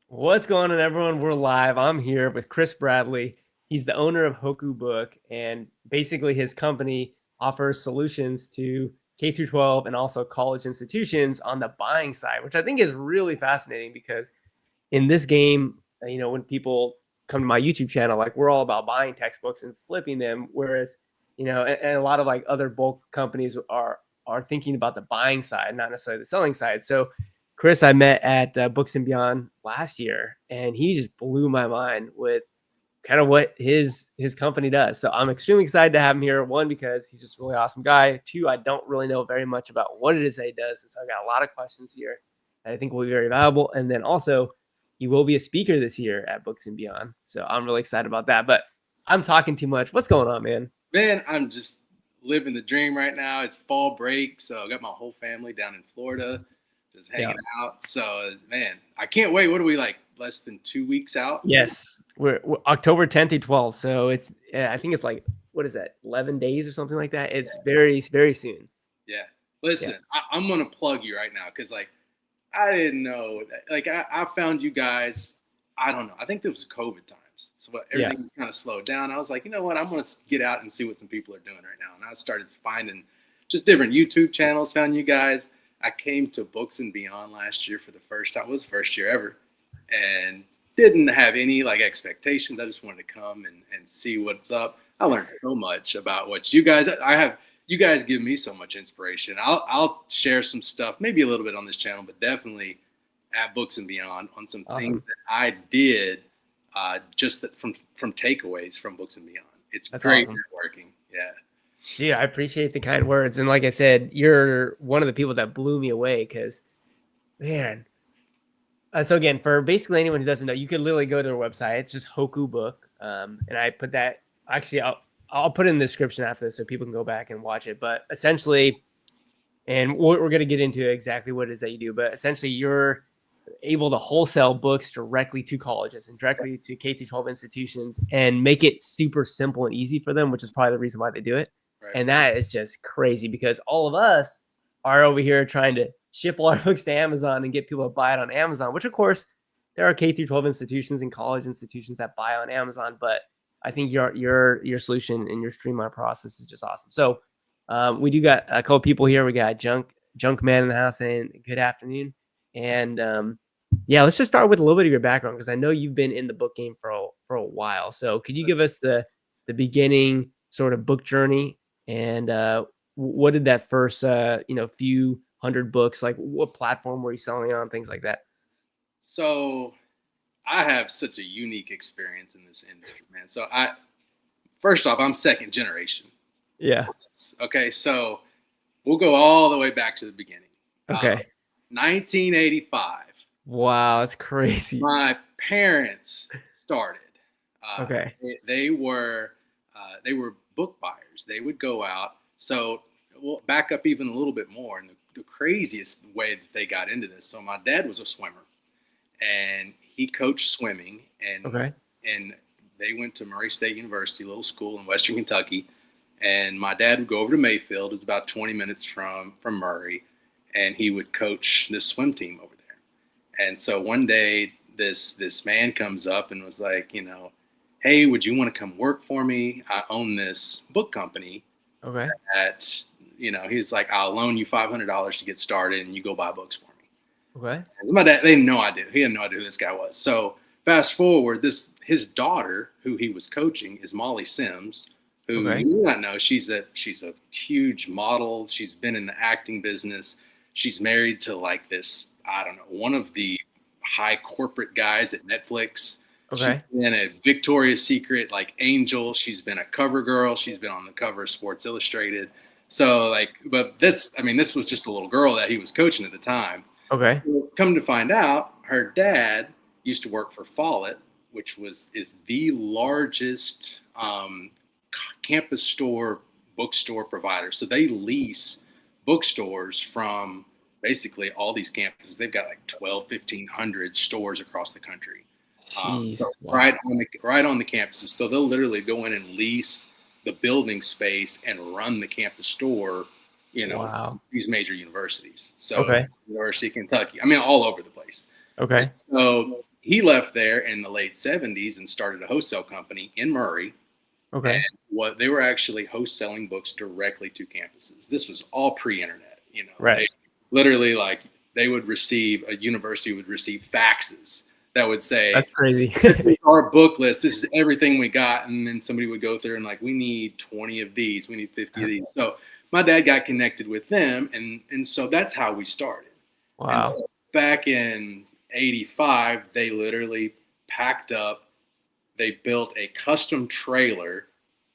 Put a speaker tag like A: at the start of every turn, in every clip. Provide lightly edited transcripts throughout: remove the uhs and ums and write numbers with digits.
A: What's going on, everyone? We're live. I'm here with Chris Bradley. He's the owner of Hoku Book, and basically his company offers solutions to K through 12 and also college institutions on the buying side, which I think is really fascinating because in this game, when people come to my YouTube channel, like we're all about buying textbooks and flipping them, whereas and a lot of like other bulk companies are thinking about the buying side, not necessarily the selling side. So Chris, I met at Books and Beyond last year, and he just blew my mind with kind of what his company does. So I'm extremely excited to have him here. One, because he's just a really awesome guy. Two, I don't really know very much about what it is that he does, and so I got a lot of questions here that I think will be very valuable. And then also, he will be a speaker this year at Books and Beyond. So I'm really excited about that. But I'm talking too much. What's going on, man?
B: Man, I'm just living the dream right now. It's fall break, so I got my whole family down in Florida, just
A: Yeah.
B: hanging out. So, man, I can't wait. What are we like? Less than 2 weeks out?
A: Yes, we're October 10th through 12th. So I think it's like, what is that, 11 days or something like that? It's very, very soon.
B: Yeah.
A: Yeah.
B: Listen, I'm gonna plug you right now because I didn't know that. I found you guys. I don't know. I think there was COVID times, so
A: Yeah.
B: everything was kind of slowed down. I was like, you know what? I'm gonna get out and see what some people are doing right now. And I started finding just different YouTube channels. Found you guys. I came to Books and Beyond last year for the first time. It was the first year ever, and didn't have any like expectations. I just wanted to come and see what's up. I learned so much about what you guys. You guys give me so much inspiration. I'll share some stuff, maybe a little bit on this channel, but definitely at Books and Beyond on some things
A: Awesome.
B: that I did just that from takeaways from Books and Beyond. It's
A: That's
B: great
A: awesome.
B: networking. Yeah.
A: Dude, I appreciate the kind words. And like I said, you're one of the people that blew me away because, man. So again, for basically anyone who doesn't know, you could literally go to their website. It's just Hoku Book. And I put that actually I'll put it in the description after this so people can go back and watch it. But essentially, and we're going to get into exactly what it is that you do, but essentially you're able to wholesale books directly to colleges and directly to K through 12 institutions and make it super simple and easy for them, which is probably the reason why they do it.
B: Right.
A: And that is just crazy because all of us are over here trying to ship all our books to Amazon and get people to buy it on Amazon, which of course there are K through 12 institutions and college institutions that buy on Amazon, but I think your solution and your streamline process is just awesome. So we do got a couple people here. We got Junk Man in the house saying good afternoon. And yeah, let's just start with a little bit of your background because I know you've been in the book game for a while. So could you give us the beginning sort of book journey and what did that first few hundred books, like what platform were you selling on, things like that?
B: So I have such a unique experience in this industry, man. So I first off, I'm second generation.
A: Yeah.
B: Okay, so we'll go all the way back to the beginning.
A: Okay.
B: 1985.
A: Wow, that's crazy.
B: My parents started.
A: Okay.
B: They were book buyers. They would go out. So we'll back up even a little bit more. And the craziest way that they got into this. So my dad was a swimmer, and he coached swimming,
A: Okay.
B: and they went to Murray State University, a little school in Western Kentucky. And my dad would go over to Mayfield. It's about 20 minutes from Murray, and he would coach this swim team over there. And so one day, this man comes up and was like, hey, would you want to come work for me? I own this book company.
A: Okay.
B: He's like, I'll loan you $500 to get started, and you go buy books for me.
A: Okay.
B: And my dad, they had no idea. He had no idea who this guy was. So fast forward, his daughter, who he was coaching, is Molly Sims, who
A: Okay.
B: you may not know. She's a huge model. She's been in the acting business. She's married to like this, I don't know, one of the high corporate guys at Netflix. She's
A: Okay.
B: been a Victoria's Secret like angel. She's been a cover girl. She's been on the cover of Sports Illustrated. So but this was just a little girl that he was coaching at the time.
A: Okay.
B: Come to find out, her dad used to work for Follett, which is the largest campus store bookstore provider. So they lease bookstores from basically all these campuses. They've got like 1,200 stores across the country.
A: Jeez.
B: So
A: Wow.
B: right on the campuses. So they'll literally go in and lease the building space and run the campus store,
A: Wow.
B: these major universities. So
A: Okay.
B: University of Kentucky, all over the place.
A: Okay.
B: And so he left there in the late 70s and started a wholesale company in Murray. And
A: Okay.
B: what they were actually wholesaling books directly to campuses. This was all pre-internet.
A: Right.
B: They literally, like, a university would receive faxes that would say,
A: That's crazy.
B: this is our book list. This is everything we got. And then somebody would go through and, like, we need 20 of these. We need 50 of these. So my dad got connected with them. And so that's how we started. And
A: Wow.
B: so back in 85, they literally packed up. They built a custom trailer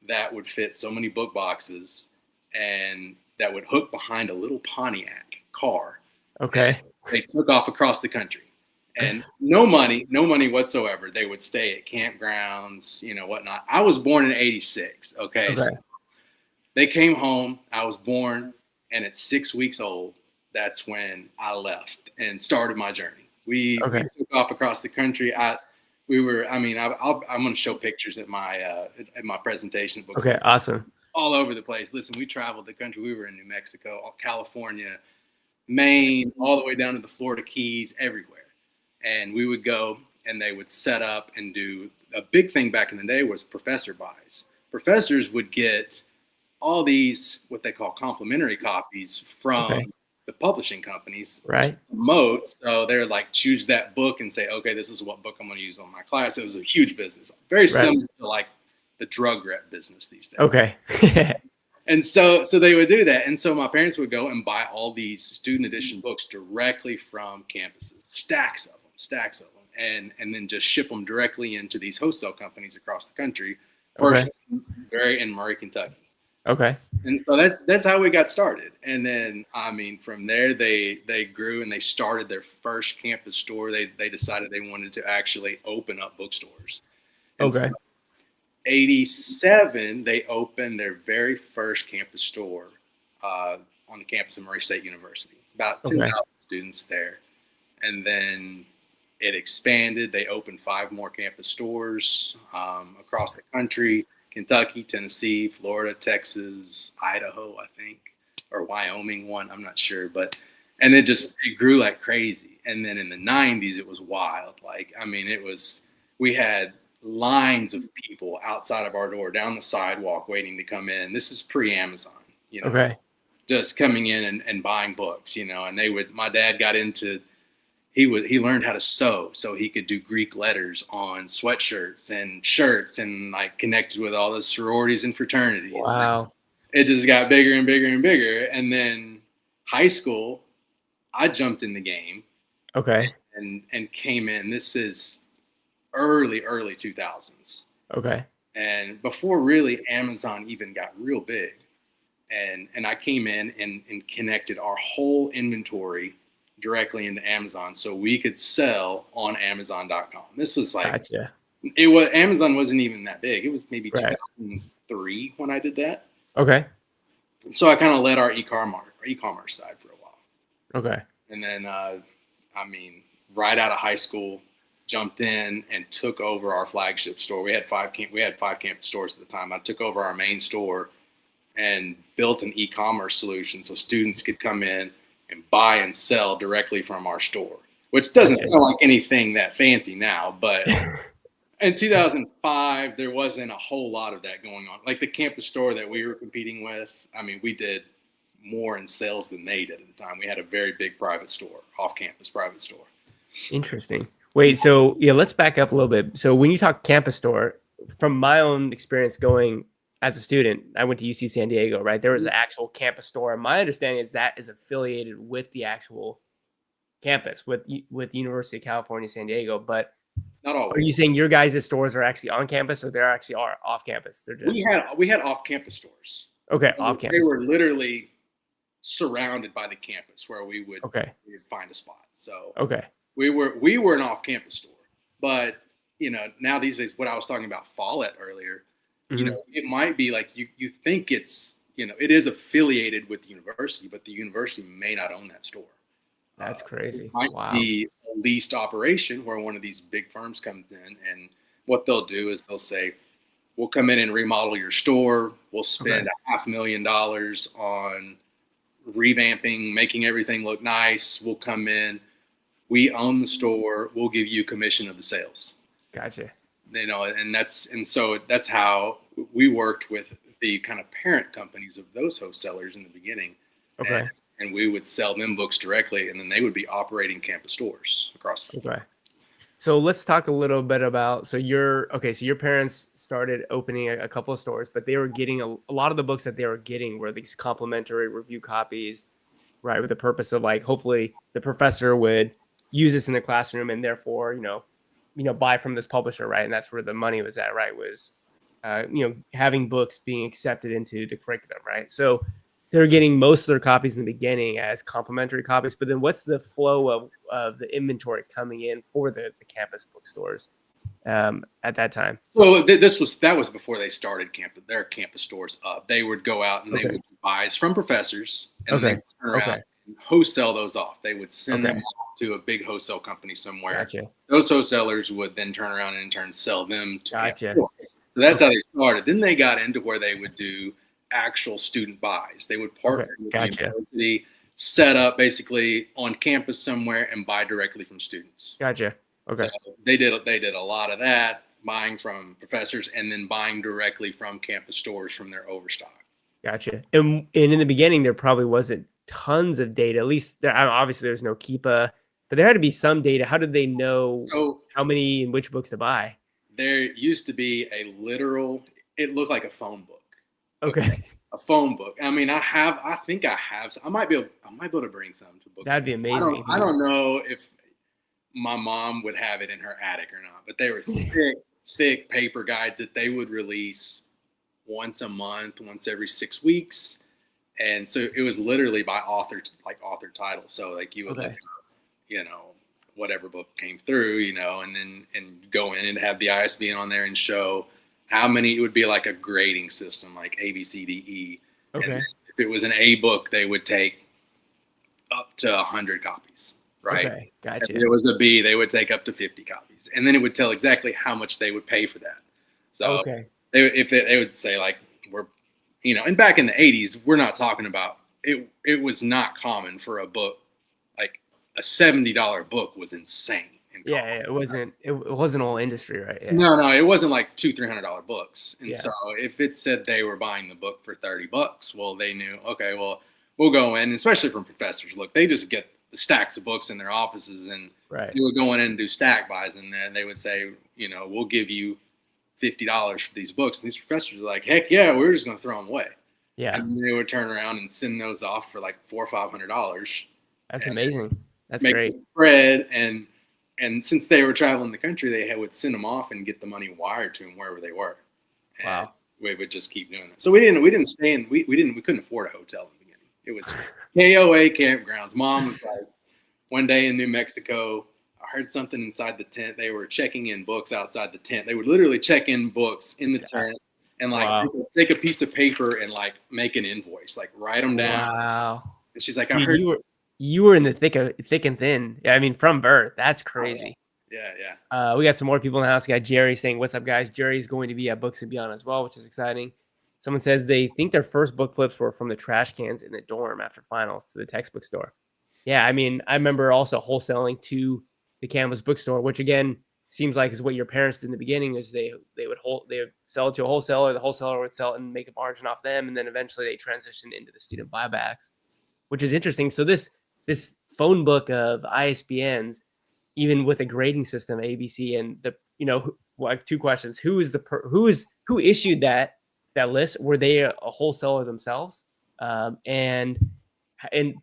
B: that would fit so many book boxes and that would hook behind a little Pontiac car.
A: Okay.
B: They took off across the country. And no money whatsoever. They would stay at campgrounds, whatnot. I was born in 86. Okay.
A: Okay.
B: So they came home. I was born. And at 6 weeks old, that's when I left and started my journey. We took off across the country. I'm going to show pictures at my presentation. Books
A: Okay. Awesome.
B: all over the place. Listen, we traveled the country. We were in New Mexico, California, Maine, all the way down to the Florida Keys, everywhere. And we would go and they would set up and do a big thing back in the day was professor buys. Professors would get all these, what they call complimentary copies from the publishing companies.
A: Right.
B: Promote. So they're like, choose that book and say, okay, this is what book I'm going to use on my class. It was a huge business, very similar to like the drug rep business these days.
A: Okay.
B: And so they would do that. And so my parents would go and buy all these student edition books directly from campuses, stacks of them, and then just ship them directly into these wholesale companies across the country. First, very in Murray, Kentucky.
A: Okay.
B: And so that's how we got started. And then, from there, they grew and they started their first campus store. They decided they wanted to actually open up bookstores. And so 87, they opened their very first campus store on the campus of Murray State University. About 10,000 students there. And then it expanded. They opened 5 more campus stores across the country: Kentucky, Tennessee, Florida, Texas, Idaho, I think, or Wyoming one. I'm not sure. And it grew like crazy. And then in the 90s, it was wild. We had lines of people outside of our door down the sidewalk waiting to come in. This is pre-Amazon, just coming in and buying books, and my dad got into, he learned how to sew so he could do Greek letters on sweatshirts and shirts and like connected with all the sororities and fraternities.
A: Wow.
B: It just got bigger and bigger and bigger. And then high school, I jumped in the game.
A: Okay.
B: And came in. This is early 2000s.
A: Okay.
B: And before really Amazon even got real big. And I came in and connected our whole inventory directly into Amazon so we could sell on Amazon.com. This was like, Amazon wasn't even that big. It was maybe 2003 when I did that.
A: Okay.
B: So I kind of led our e-commerce side for a while.
A: Okay.
B: And then, right out of high school, jumped in and took over our flagship store. We had 5 campus stores at the time. I took over our main store and built an e-commerce solution so students could come in and buy and sell directly from our store, which doesn't sound like anything that fancy now, but in 2005, there wasn't a whole lot of that going on. Like the campus store that we were competing with, we did more in sales than they did at the time. We had a very big private store, off-campus private store.
A: Interesting. Wait, so let's back up a little bit. So when you talk campus store, from my own experience going as a student, I went to UC San Diego, right? There was an actual campus store. And my understanding is that is affiliated with the actual campus, with University of California, San Diego. But
B: not always.
A: Are you saying your guys' stores are actually on campus, or they actually are off campus? They're just
B: we had off-campus stores.
A: Okay, off campus.
B: They were literally surrounded by the campus where we would find a spot. So we were an off-campus store, but now these days, what I was talking about Follett earlier, it might be like you think it's it is affiliated with the university, but the university may not own that store.
A: That's crazy.
B: It might be a leased operation where one of these big firms comes in, and what they'll do is they'll say, we'll come in and remodel your store. We'll spend $500,000 on revamping, making everything look nice. We'll come in. We own the store. We'll give you commission of the sales.
A: Gotcha.
B: And so that's how we worked with the kind of parent companies of those wholesalers in the beginning.
A: Okay.
B: And we would sell them books directly, and then they would be operating campus stores across the country.
A: Okay. So let's talk a little bit about, so your parents started opening a couple of stores, but they were getting a lot of the books that they were getting were these complimentary review copies, right? With the purpose of like, hopefully the professor would use this in the classroom and therefore, buy from this publisher, right? And that's where the money was at, right? Was, having books being accepted into the curriculum, right? So they're getting most of their copies in the beginning as complimentary copies, but then what's the flow of the inventory coming in for the campus bookstores at that time?
B: Well, that was before they started their campus stores up. They would go out and they would buy from professors, and they would turn around and wholesale those off. They would send them off to a big wholesale company somewhere.
A: Gotcha.
B: Those wholesalers would then turn around and in turn sell them to
A: Gotcha.
B: So that's how they started. Then they got into where they would do actual student buys. They would partner with the university, set up basically on campus somewhere and buy directly from students.
A: Gotcha. Okay.
B: So they did a lot of that, buying from professors and then buying directly from campus stores from their overstock.
A: Gotcha. And in the beginning, there probably wasn't tons of data. At least obviously there's no Keepa, but there had to be some data. How did they know how many and which books to buy? There
B: used to be it looked like a phone book.
A: Okay.
B: A phone book. I mean, I think I have. I might be able to bring some to books.
A: That'd be amazing.
B: I don't know if my mom would have it in her attic or not, but they were thick paper guides that they would release once a month, once every 6 weeks. And so it was literally by author title. So like you would look up, whatever book came through, and go in and have the ISBN on there and show how many. It would be like a grading system, like A, B, C, D, E.
A: Okay.
B: And if it was an A book, they would take up to 100 copies, right?
A: Okay, gotcha.
B: If it was a B, they would take up to 50 copies. And then it would tell exactly how much they would pay for that. So they would say like, and back in the 80s, we're not talking about, it was not common for a book, like a $70 book was insane.
A: Yeah, it wasn't all industry, right? Yeah.
B: No, it wasn't like $200-$300 books. And so if it said they were buying the book for $30, well, they knew, okay, well, we'll go in, especially from professors. Look, they just get the stacks of books in their offices, and they would go in and do stack buys, and then they would say, we'll give you $50 for these books. And these professors are like, heck yeah, we're just going to throw them away.
A: Yeah.
B: And they would turn around and send those off for like $400 or $500.
A: That's amazing. That's
B: make
A: great.
B: Spread and since they were traveling the country, they would send them off and get the money wired to them wherever they were. And
A: wow.
B: We would just keep doing that. So we couldn't afford a hotel in the beginning. It was KOA campgrounds. Mom was like, one day in New Mexico, I heard something inside the tent. They were checking in books outside the tent. They would literally check in books in the tent and like take a piece of paper and like make an invoice, like write them down.
A: Wow.
B: And she's like, I heard
A: you were in the thick and thin. Yeah, I mean, from birth. That's crazy.
B: Yeah.
A: We got some more people in the house. We got Jerry saying, "What's up, guys?" Jerry's going to be at Books and Beyond as well, which is exciting. Someone says they think their first book flips were from the trash cans in the dorm after finals to the textbook store. Yeah, I mean, I remember also wholesaling to the campus bookstore, which again seems like is what your parents did in the beginning. Is they would sell it to a wholesaler, the wholesaler would sell it and make a margin off them, and then eventually they transitioned into the student buybacks, which is interesting. So this phone book of ISBNs, even with a grading system, ABC, and like two questions: who issued that list? Were they a wholesaler themselves? And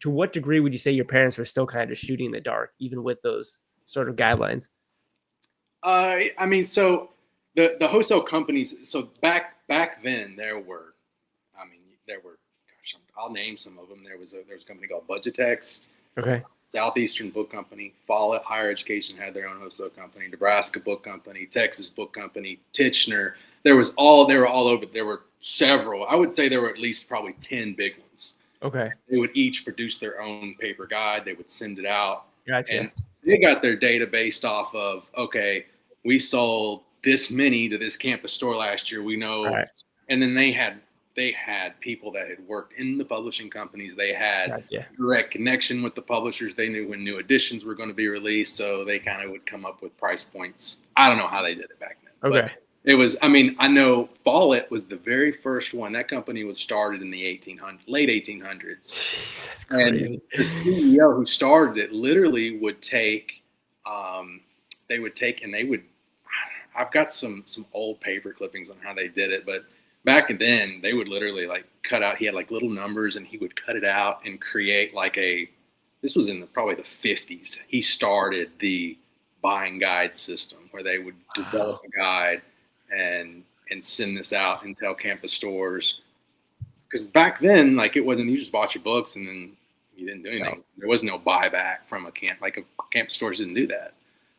A: to what degree would you say your parents were still kind of shooting in the dark, even with those sort of guidelines?
B: I mean, so the wholesale companies. So back then, there were. Gosh, I'll name some of them. There was a company called Budgetext.
A: Okay.
B: Southeastern Book Company, Follett Higher Education had their own wholesale company, Nebraska Book Company, Texas Book Company, Titchener. They were all over. There were several. I would say there were at least probably 10 big ones.
A: Okay.
B: They would each produce their own paper guide. They would send it out.
A: Gotcha.
B: And they got their data based off of, okay, we sold this many to this campus store last year. We know.
A: Right.
B: And then they had they had people that had worked in the publishing companies. They had
A: Gotcha.
B: direct connection with the publishers. They knew when new editions were going to be released, so they kind of would come up with price points. I don't know how they did it back then,
A: Okay.
B: but it was. I mean, I know Follett was the very first one. That company was started in the late 1800s,
A: Jeez, that's
B: and
A: crazy.
B: the CEO who started it literally would take. They would take and they would. I've got some old paper clippings on how they did it, but back then they would literally like cut out. He had like little numbers, and he would cut it out and create like a. This was in probably the 50s. He started the buying guide system where they would develop a guide and send this out and tell campus stores. Because back then, like it wasn't, you just bought your books and then you didn't do anything.
A: No.
B: There was no buyback from a camp. Like campus stores didn't do that.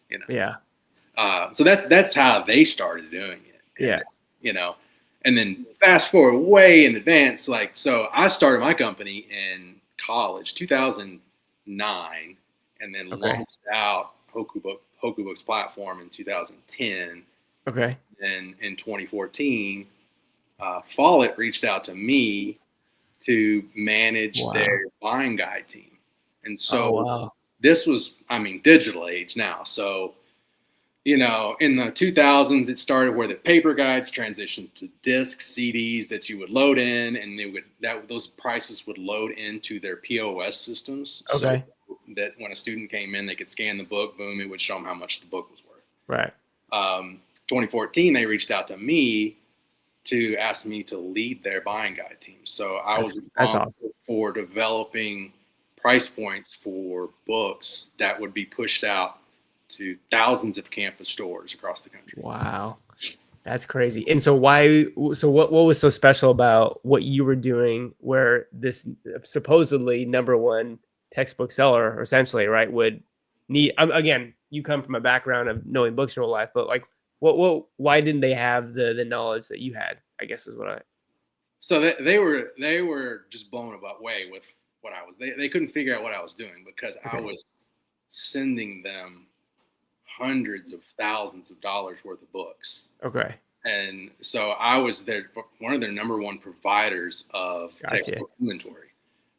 B: You know.
A: Yeah.
B: So that's how they started doing it. And,
A: Yeah.
B: You know, and then fast forward way in advance, like, so I started my company in college, 2009, and then launched out Hoku Books platform in 2010.
A: Okay.
B: And in 2014, Follett reached out to me to manage their buying guide team. And so this was, I mean, digital age now. So, you know, in the 2000s, it started where the paper guides transitioned to discs, CDs that you would load in, and they would those prices would load into their POS systems.
A: Okay.
B: So that when a student came in, they could scan the book, boom, it would show them how much the book was worth.
A: Right.
B: 2014, they reached out to me to ask me to lead their buying guide team. So I was responsible for developing price points for books that would be pushed out to thousands of campus stores across the country.
A: Wow. That's crazy. And so what was so special about what you were doing where this supposedly #1 textbook seller essentially, right, would need, again, you come from a background of knowing books your whole life, but like why didn't they have the knowledge that you had, I guess is what I.
B: So they were just blown away with what I was, they couldn't figure out what I was doing because I was sending them hundreds of thousands of dollars worth of books.
A: Okay.
B: And so I was one of their #1 providers of textbook inventory.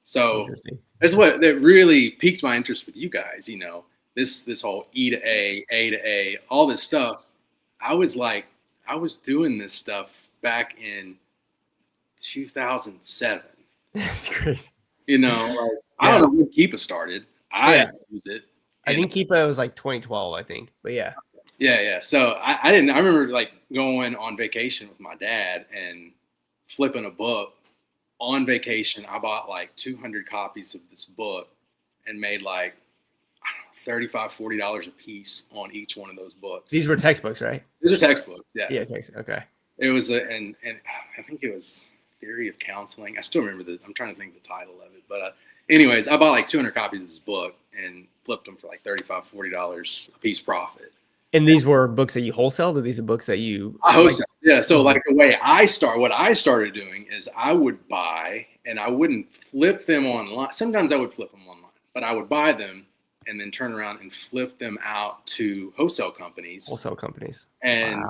B: So that's that really piqued my interest with you guys. You know, this whole E to A to A, all this stuff. I was doing this stuff back in 2007.
A: That's crazy.
B: You know, like, I don't know when Keepa started. I used it.
A: I think Keepa was like 2012, I think. But yeah.
B: Yeah. So I remember like going on vacation with my dad and flipping a book on vacation. I bought like 200 copies of this book and made like $35, $40 a piece on each one of those books.
A: These were textbooks, right?
B: These are textbooks. Yeah.
A: Yeah. Textbooks. Okay.
B: It was and I think it was Theory of Counseling. I still remember I'm trying to think of the title of it, but anyways, I bought like 200 copies of this book and flipped them for like $35, $40 a piece profit.
A: And these were books that you wholesaled, or these are books that you?
B: I wholesale. Yeah. So like the way what I started doing is I would buy and I wouldn't flip them online. Sometimes I would flip them online, but I would buy them and then turn around and flip them out to wholesale companies. And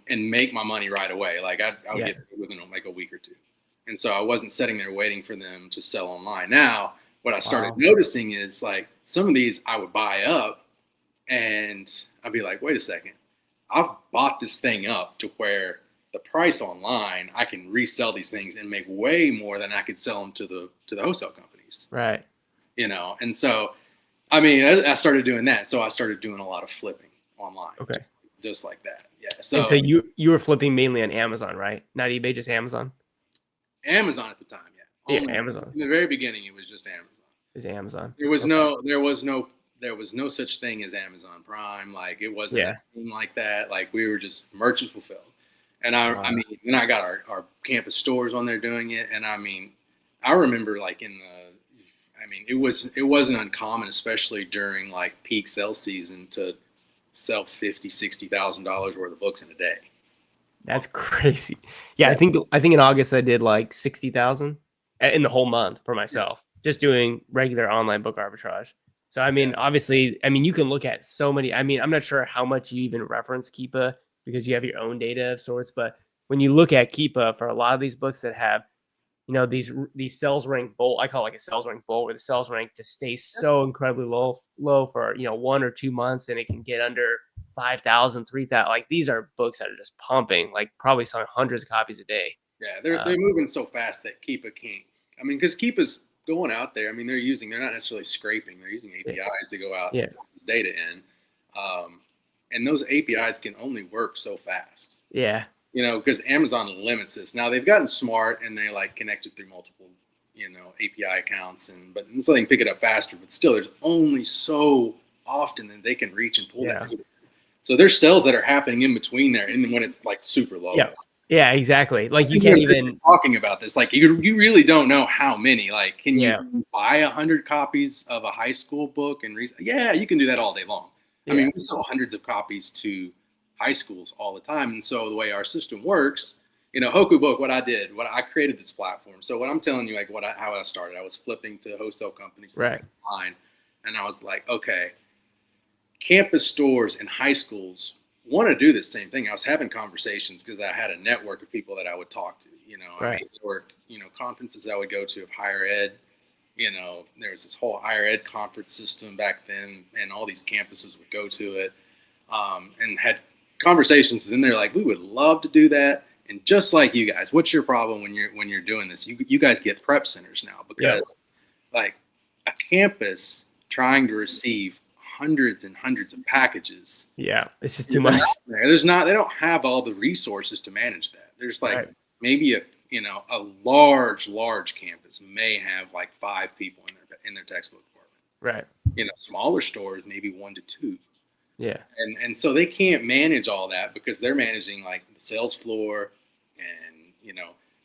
B: make my money right away. Like I would get it within like a week or two. And so I wasn't sitting there waiting for them to sell online. Now, what I started noticing is like some of these I would buy up and I'd be like, wait a second, I've bought this thing up to where the price online, I can resell these things and make way more than I could sell them to the wholesale companies.
A: Right.
B: You know, and so, I mean, I started doing that. So I started doing a lot of flipping online.
A: Okay.
B: Just like that. Yeah.
A: So you were flipping mainly on Amazon, right? Not eBay, just Amazon?
B: Amazon at the time, yeah.
A: Yeah, Amazon.
B: In the very beginning, it was just Amazon.
A: It's Amazon.
B: There was no such thing as Amazon Prime. Like it wasn't anything like that. Like we were just merchant fulfilled. And I mean, then I got our campus stores on there doing it. And I mean, I remember like it wasn't uncommon, especially during like peak sales season, to sell $50,000-$60,000 worth of books in a day.
A: That's crazy. Yeah, I think in August I did like 60,000 in the whole month for myself, just doing regular online book arbitrage. So I mean, obviously, you can look at so many. I mean, I'm not sure how much you even reference Keepa because you have your own data of sorts, but when you look at Keepa for a lot of these books that have, these sales rank bolt, I call it like a sales rank bolt, where the sales rank just stays so incredibly low for 1 or 2 months, and it can get under 5,000, 3,000. Like these are books that are just pumping, like probably selling hundreds of copies a day.
B: Yeah, they're moving so fast that Keepa can't. I mean, because Keepa's going out there. I mean, they're not necessarily scraping. They're using APIs to go out
A: Yeah.
B: and put this data in, and those APIs can only work so fast.
A: Yeah.
B: Because Amazon limits this. Now they've gotten smart and they like connected through multiple, API accounts, but so they can pick it up faster. But still, there's only so often that they can reach and pull that data. So there's sales that are happening in between there, and then when it's like super low.
A: Yeah, exactly. Like you can't even
B: talking about this. Like you really don't know how many. Like, can you buy 100 copies of a high school book and read? Yeah, you can do that all day long. I mean, we sell hundreds of copies to high schools all the time, and so the way our system works, Hoku Book. What I created this platform. So what I'm telling you, like how I started, I was flipping to wholesale companies online, and I was like, okay, campus stores and high schools want to do the same thing. I was having conversations because I had a network of people that I would talk to, I mean, or, conferences I would go to of higher ed, there was this whole higher ed conference system back then, and all these campuses would go to it, and had conversations within there. Like, we would love to do that. And just like you guys, what's your problem when you're doing this? You guys get prep centers now, because like a campus trying to receive hundreds and hundreds of packages.
A: Yeah, it's just too much.
B: They don't have all the resources to manage that. There's like maybe a large campus may have like 5 people in their textbook department. Right. Smaller stores, maybe 1 to 2.
A: Yeah.
B: And so they can't manage all that because they're managing like the sales floor, and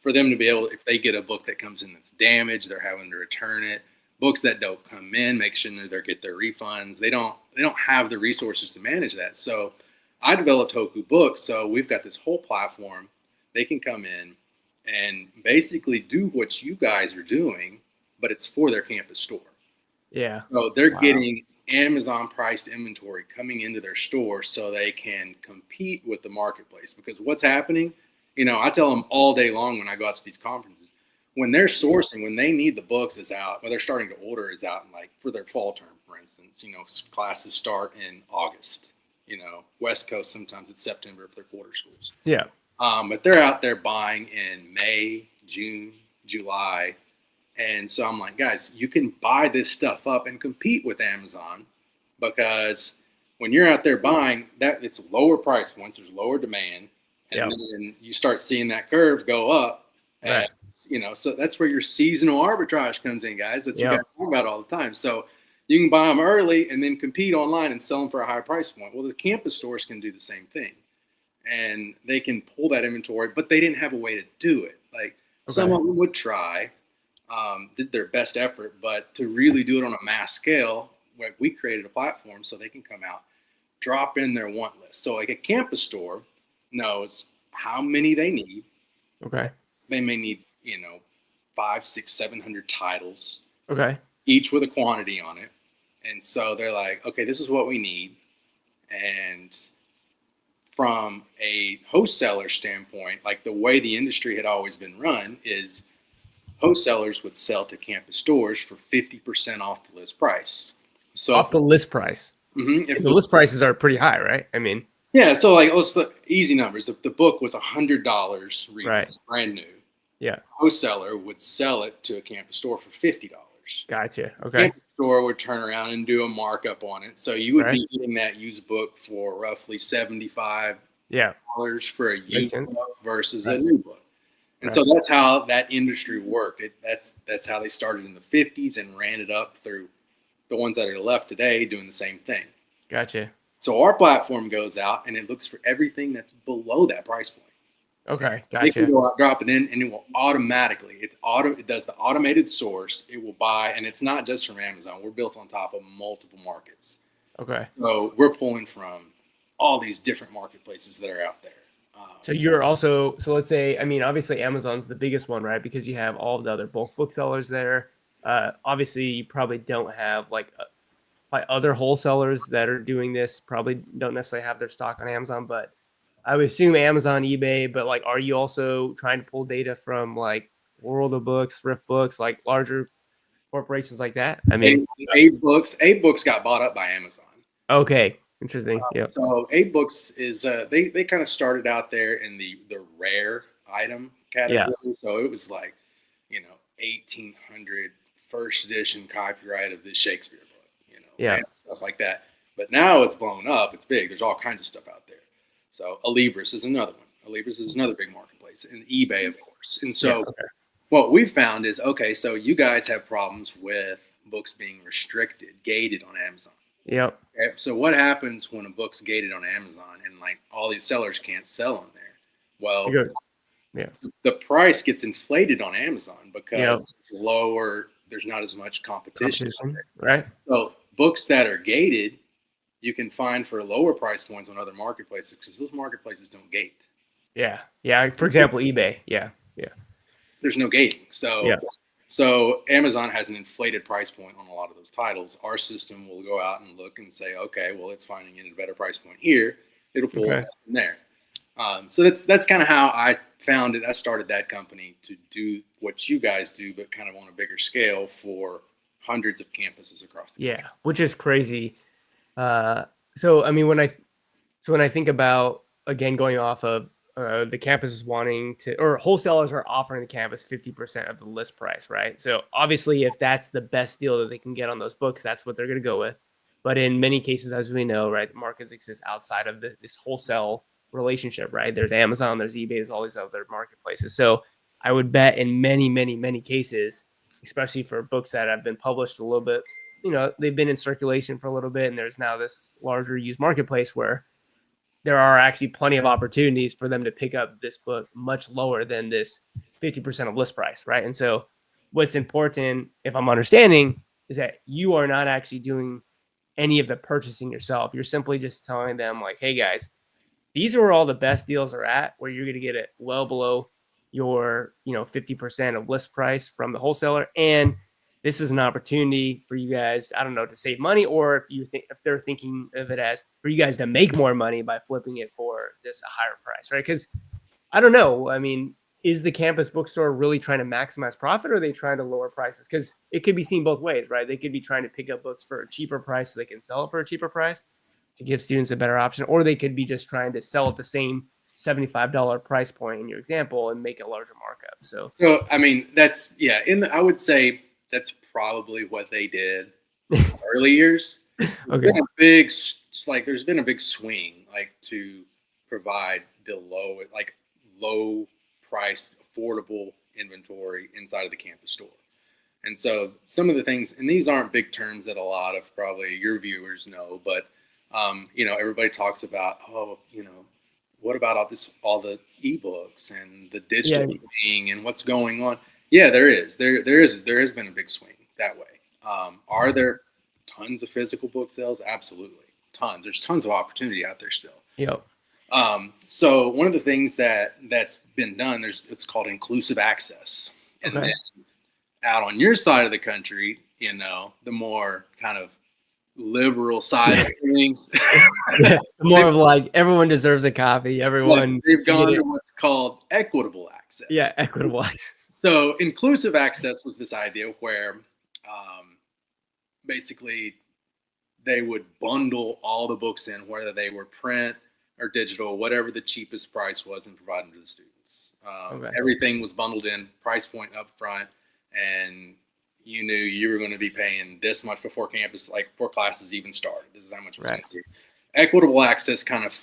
B: for them to be able, if they get a book that comes in that's damaged, they're having to return it. Books that don't come in, make sure that they get their refunds. They don't have the resources to manage that. So I developed Hoku Books. So we've got this whole platform. They can come in and basically do what you guys are doing, but it's for their campus store.
A: Yeah.
B: So they're getting Amazon priced inventory coming into their store so they can compete with the marketplace. Because what's happening, I tell them all day long when I go out to these conferences, when they're sourcing, when they need the books is out, when they're starting to order is out, and like for their fall term, for instance, classes start in August, West Coast, sometimes it's September if they're quarter schools.
A: Yeah.
B: But they're out there buying in May, June, July. And so I'm like, guys, you can buy this stuff up and compete with Amazon, because when you're out there buying that, it's lower price points, there's lower demand, and then you start seeing that curve go up. And, so that's where your seasonal arbitrage comes in, guys. That's what you guys talk about all the time. So you can buy them early and then compete online and sell them for a higher price point. Well, the campus stores can do the same thing, and they can pull that inventory, but they didn't have a way to do it. Like some of them would try, did their best effort, but to really do it on a mass scale, like we created a platform so they can come out, drop in their want list. So like a campus store knows how many they need.
A: Okay.
B: They may need, 500, 600, 700 titles.
A: Okay.
B: Each with a quantity on it. And so they're like, okay, this is what we need. And from a wholesaler standpoint, like the way the industry had always been run is wholesalers would sell to campus stores for 50% off the list price. So
A: off the list price.
B: Mm-hmm,
A: if the list prices are pretty high, right? I mean,
B: yeah. So like, let's look easy numbers. If the book was $100 retail, brand new, wholesaler would sell it to a campus store for $50.
A: Gotcha. Okay.
B: Campus store would turn around and do a markup on it. So you would be getting that used book for roughly $75 for a used book versus a new book. And so that's how that industry worked. That's how they started in the 50s and ran it up through the ones that are left today doing the same thing.
A: Gotcha.
B: So our platform goes out and it looks for everything that's below that price point.
A: Okay, gotcha.
B: They can go out, drop it in, and it will automatically. It does the automated source. It will buy, and it's not just from Amazon. We're built on top of multiple markets.
A: Okay.
B: So we're pulling from all these different marketplaces that are out there.
A: So you're also, so let's say, I mean, obviously Amazon's the biggest one, right? Because you have all the other bulk booksellers there. Obviously, you probably don't have like other wholesalers that are doing this. Probably don't necessarily have their stock on Amazon, but I would assume Amazon, eBay, but like, are you also trying to pull data from like World of Books, Thrift Books, like larger corporations like that? I mean,
B: Eight Books got bought up by Amazon.
A: okay, interesting. Yeah,
B: So Eight Books is they kind of started out there in the rare item
A: yeah,
B: category. So it was like, 1800 first edition copyright of this Shakespeare book,
A: yeah.
B: and stuff like that. But now it's blown up. It's big. There's all kinds of stuff out there. So Alibris is another one. Alibris is another big marketplace, and eBay, of course. And
A: Yeah,
B: so
A: okay.
B: what we've found is, okay, so you guys have problems with books being restricted, gated on Amazon.
A: Yep.
B: Okay, so what happens when a book's gated on Amazon and like all these sellers can't sell on there? Well,
A: Good. Yeah.
B: the price gets inflated on Amazon
A: Yep.
B: because it's lower. There's not as much competition.
A: Competition, right?
B: So books that are gated, you can find for lower price points on other marketplaces because those marketplaces don't gate.
A: Yeah. Yeah. For example, eBay. Yeah. Yeah.
B: There's no gating. So
A: Yeah.
B: So Amazon has an inflated price point on a lot of those titles. Our system will go out and look and say, okay, well, it's finding it at a better price point here. It'll pull
A: Okay.
B: it from there. So that's kind of how I found it. I started that company to do what you guys do, but kind of on a bigger scale for hundreds of campuses across the country.
A: Yeah. Which is crazy. So I mean, when I think about, again, going off of the campuses wanting to, or wholesalers are offering the campus 50% of the list price, right? So obviously, if that's the best deal that they can get on those books, that's what they're going to go with. But in many cases, as we know, right, markets exist outside of this wholesale relationship, right? There's Amazon, there's eBay, there's all these other marketplaces. So I would bet in many, many, many cases, especially for books that have been published a little bit, they've been in circulation for a little bit, and there's now this larger used marketplace where there are actually plenty of opportunities for them to pick up this book much lower than this 50% of list price, right? And so what's important, if I'm understanding, is that you are not actually doing any of the purchasing yourself. You're simply just telling them like, hey guys, these are where all the best deals are at, where you're going to get it well below your 50% of list price from the wholesaler, and this is an opportunity for you guys, I don't know, to save money, or if they're thinking of it as for you guys to make more money by flipping it for this a higher price, right? Because I don't know, I mean, is the campus bookstore really trying to maximize profit, or are they trying to lower prices? Because it could be seen both ways, right? They could be trying to pick up books for a cheaper price so they can sell it for a cheaper price to give students a better option, or they could be just trying to sell at the same $75 price point in your example and make a larger markup. So
B: I mean, that's I would say that's probably what they did early years.
A: okay.
B: There's been a big swing to provide the low price affordable inventory inside of the campus store. And so some of the things, and these aren't big terms that a lot of probably your viewers know, but everybody talks about, what about all the ebooks and the digital thing and what's going on? Yeah, there is. There has been a big swing that way. Are there tons of physical book sales? Absolutely, tons. There's tons of opportunity out there still.
A: Yep.
B: So one of the things that's been done, it's called inclusive access, and then out on your side of the country, the more kind of liberal side of things.
A: It's more of like everyone deserves a copy. Everyone
B: they've gone to what's called equitable access.
A: Yeah, equitable access.
B: So inclusive access was this idea where basically they would bundle all the books in, whether they were print or digital, whatever the cheapest price was, and provide them to the students. Everything was bundled in, price point up front, and you knew you were going to be paying this much before classes even started. This is how much it was going to be. Equitable access kind of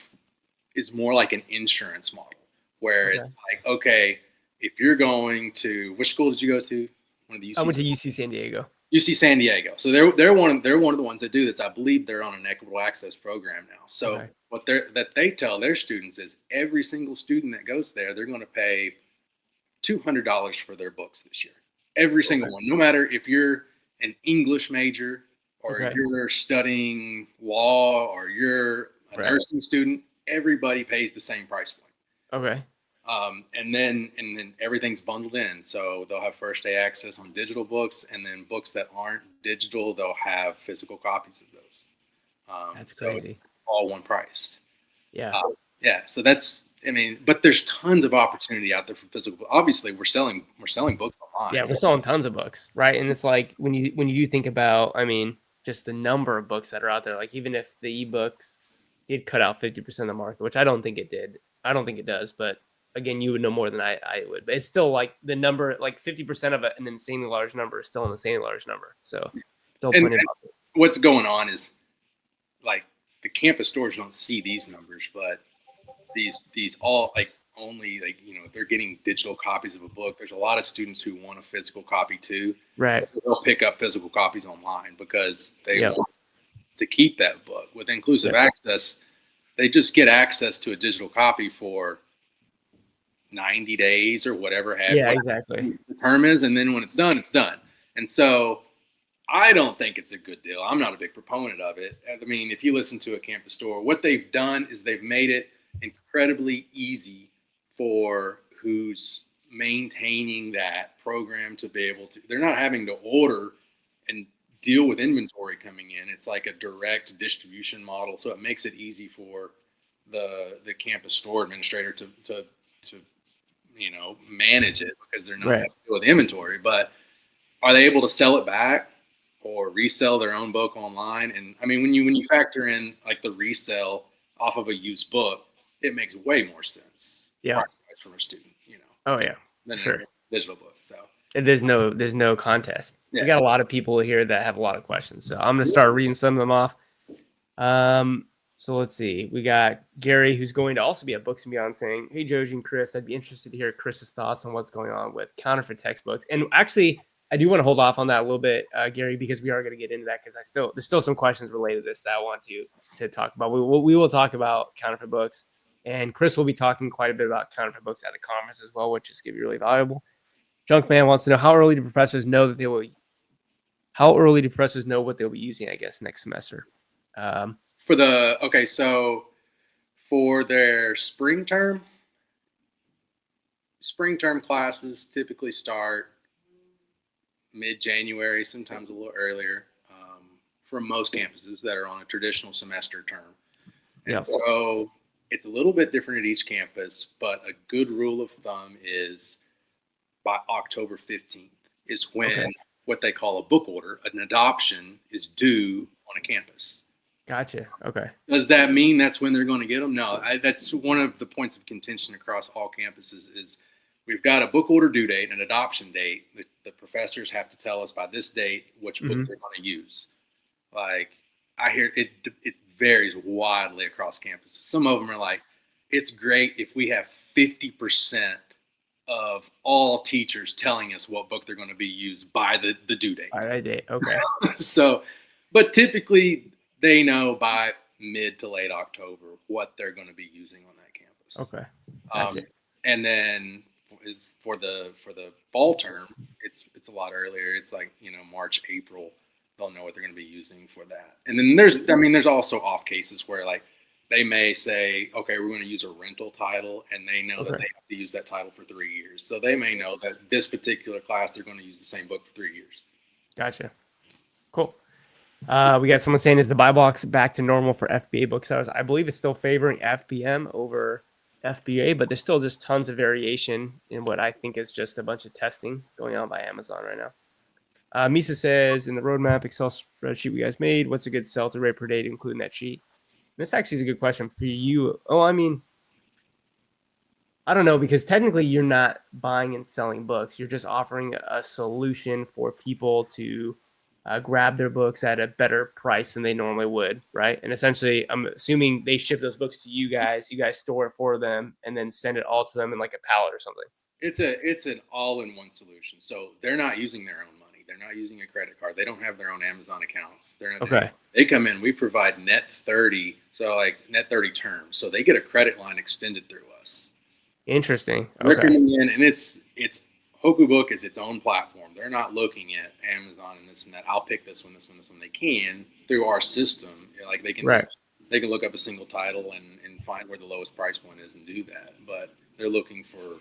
B: is more like an insurance model, where it's like, okay, if you're going to, which school did you go to? One of the UC.
A: I went to UC San Diego.
B: UC San Diego. So they're one of the ones that do this. I believe they're on an equitable access program now. So what they tell their students is every single student that goes there, they're going to pay $200 for their books this year. Every single one, no matter if you're an English major or you're studying law or you're a nursing student, everybody pays the same price point.
A: Okay.
B: And then everything's bundled in. So they'll have first day access on digital books, and then books that aren't digital, they'll have physical copies of those.
A: That's crazy.
B: All one price.
A: Yeah.
B: Yeah, so that's, I mean, but there's tons of opportunity out there for physical. Obviously, we're selling books online.
A: Yeah, we're
B: So
A: selling tons of books, right? And it's like when you do think about, I mean, just the number of books that are out there. Like even if the ebooks did cut out 50% of the market, which I don't think it did. I don't think it does, but again, you would know more than I would. But it's still like the number, like 50% of an insanely large number is still an insanely large number. So still
B: and,
A: plenty of
B: and
A: market.
B: what's going on is like the campus stores don't see these numbers, but these all like only like they're getting digital copies of a book. There's a lot of students who want a physical copy too.
A: Right.
B: So they'll pick up physical copies online because they
A: Yep.
B: want to keep that book. With inclusive
A: Yep.
B: access, they just get access to a digital copy for 90 days or whatever
A: Yeah, exactly.
B: the term is, and then when it's done, it's done. And so I don't think it's a good deal. I'm not a big proponent of it. I mean, if you listen to a campus store, what they've done is they've made it incredibly easy for who's maintaining that program to be able to. They're not having to order and deal with inventory coming in. It's like a direct distribution model, so it makes it easy for the campus store administrator to manage it because they're not
A: Right.
B: having to deal with inventory. But are they able to sell it back or resell their own book online? And I mean, when you factor in like the resale off of a used book, it makes way more sense
A: Yeah.
B: price-wise from a student,
A: Oh yeah.
B: than
A: Sure.
B: a digital book. So
A: There's no contest. We
B: yeah,
A: got a lot of people here that have a lot of questions. So I'm gonna start reading some of them off. So let's see. We got Gary, who's going to also be at Books and Beyond, saying, "Hey, Joji and Chris, I'd be interested to hear Chris's thoughts on what's going on with counterfeit textbooks." And actually, I do want to hold off on that a little bit, Gary, because we are going to get into that because there's still some questions related to this that I want to talk about. We will talk about counterfeit books, and Chris will be talking quite a bit about counterfeit books at the conference as well, which is going to be really valuable. Junkman wants to know how early do professors know that they will. How early do professors know what they'll be using? I guess next semester.
B: so for their spring term classes typically start mid-January, sometimes a little earlier, for most campuses that are on a traditional semester term. And
A: Yep.
B: so it's a little bit different at each campus, but a good rule of thumb is by October 15th is when what they call a book order, an adoption, is due on a campus.
A: Gotcha. Okay.
B: Does that mean that's when they're going to get them? No, that's one of the points of contention across all campuses is we've got a book order due date, an adoption date. The professors have to tell us by this date which book they're going to use. Like I hear it varies wildly across campuses. Some of them are like, it's great if we have 50% of all teachers telling us what book they're going to be used by the due date.
A: By that date. Okay.
B: So, but typically they know by mid to late October what they're going to be using on that campus.
A: Okay. Gotcha.
B: And then is for the fall term, it's a lot earlier. It's like March, April. They'll know what they're going to be using for that. And then there's also off cases where like they may say, okay, we're going to use a rental title, and they know that they have to use that title for 3 years. So they may know that this particular class they're going to use the same book for 3 years.
A: Gotcha. Cool. We got someone saying, is the buy box back to normal for FBA booksellers? I believe it's still favoring FBM over FBA, but there's still just tons of variation in what I think is just a bunch of testing going on by Amazon right now. Misa says, in the roadmap Excel spreadsheet we guys made, what's a good sell-through rate per day to include in that sheet? And this actually is a good question for you. Oh, I mean, I don't know, because technically you're not buying and selling books. You're just offering a solution for people to grab their books at a better price than they normally would, right? And essentially, I'm assuming they ship those books to you guys store it for them, and then send it all to them in like a pallet or something.
B: It's an all-in-one solution. So they're not using their own money. They're not using a credit card. They don't have their own Amazon accounts. They come in. We provide net 30, so like net 30 terms. So they get a credit line extended through us.
A: Interesting.
B: They're coming in, and it's HokuBook is its own platform. They're not looking at Amazon and this and that. I'll pick this one. They can through our system. Like they can look up a single title and find where the lowest price point is and do that. But they're looking for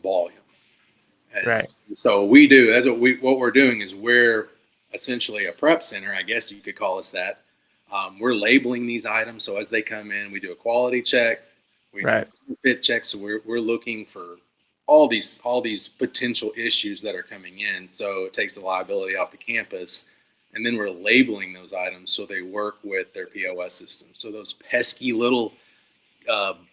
B: volume. And so we do. That's what we're doing is we're essentially a prep center. I guess you could call us that. We're labeling these items. So as they come in, we do a quality check. We do
A: Right.
B: fit checks. So we're looking for all these potential issues that are coming in. So it takes the liability off the campus, and then we're labeling those items so they work with their POS system. So those pesky little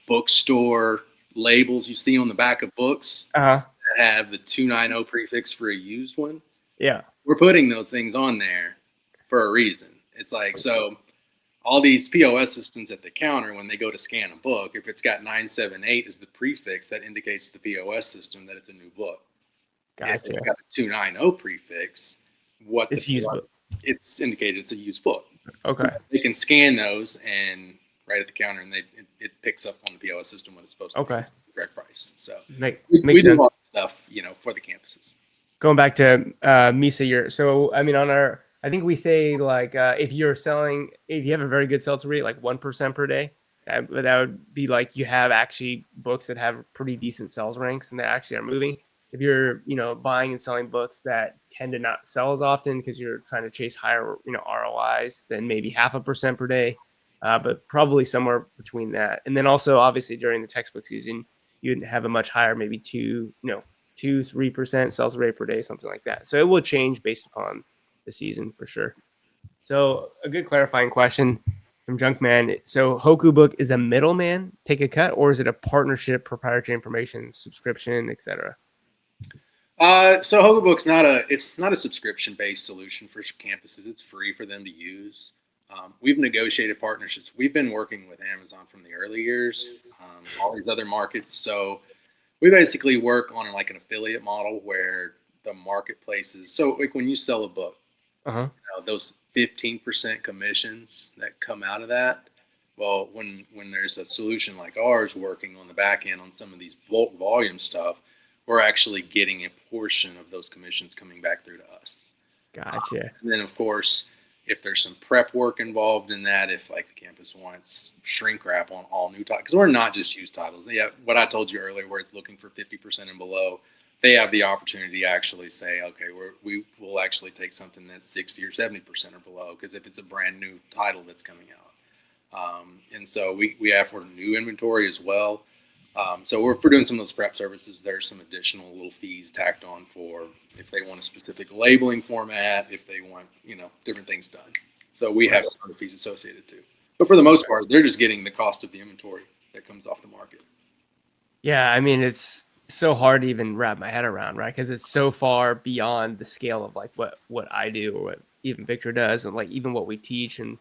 B: bookstore labels you see on the back of books
A: Uh-huh.
B: that have the 290 prefix for a used one,
A: Yeah.
B: we're putting those things on there for a reason. It's like, so all these POS systems at the counter, when they go to scan a book, if it's got 978 as the prefix, that indicates to the POS system that it's a new book. If it's
A: Gotcha.
B: got a 290 prefix, what the
A: It's used book.
B: it's indicated it's a used book. So
A: Okay.
B: they can scan those and right at the counter, and it picks up on the POS system what it's supposed to be,
A: Okay.
B: the correct price. So
A: Makes
B: we do
A: sense.
B: all that stuff, for the campuses.
A: Going back to Misa, so I mean on our, I think we say like if you have a very good sell-through rate, like 1% per day, that would be like you have actually books that have pretty decent sales ranks and that actually are moving. If you're buying and selling books that tend to not sell as often because you're trying to chase higher ROIs, then maybe 0.5% per day, but probably somewhere between that. And then also obviously during the textbook season, you'd have a much higher, maybe 2-3% sales rate per day, something like that. So it will change based upon the season for sure. So a good clarifying question from Junkman. So Hoku Book is a middleman take a cut, or is it a partnership, proprietary information, subscription, etc.?
B: So HogaBook's not a subscription based solution for campuses. It's free for them to use. We've negotiated partnerships. We've been working with Amazon from the early years, all these other markets. So we basically work on like an affiliate model where the marketplaces. So like when you sell a book, those 15% commissions that come out of that. Well, when there's a solution like ours working on the back end on some of these bulk volume stuff, we're actually getting a portion of those commissions coming back through to us.
A: Gotcha.
B: And then, of course, if there's some prep work involved in that, if like the campus wants shrink wrap on all new titles, because we're not just used titles. Yeah, what I told you earlier, where it's looking for 50% and below, they have the opportunity to actually say, okay, we will actually take something that's 60 or 70% or below, because if it's a brand new title that's coming out. And so we have for new inventory as well. So we're doing some of those prep services. There's some additional little fees tacked on for if they want a specific labeling format, if they want, different things done. So we have some other fees associated too. But for the most part, they're just getting the cost of the inventory that comes off the market.
A: Yeah, I mean, it's so hard to even wrap my head around, right? Because it's so far beyond the scale of like what I do or what even Victor does, and like even what we teach. And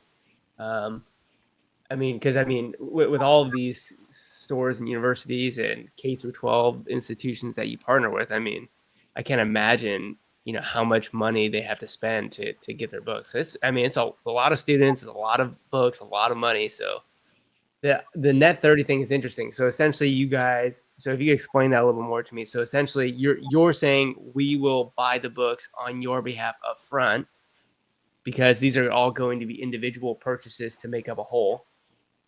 A: with all of these stores and universities and K through 12 institutions that you partner with, I can't imagine how much money they have to spend to get their books. It's a lot of students, a lot of books, a lot of money. So the net 30 thing is interesting. So essentially you guys, so if you could explain that a little more to me. So essentially you're saying we will buy the books on your behalf up front because these are all going to be individual purchases to make up a whole.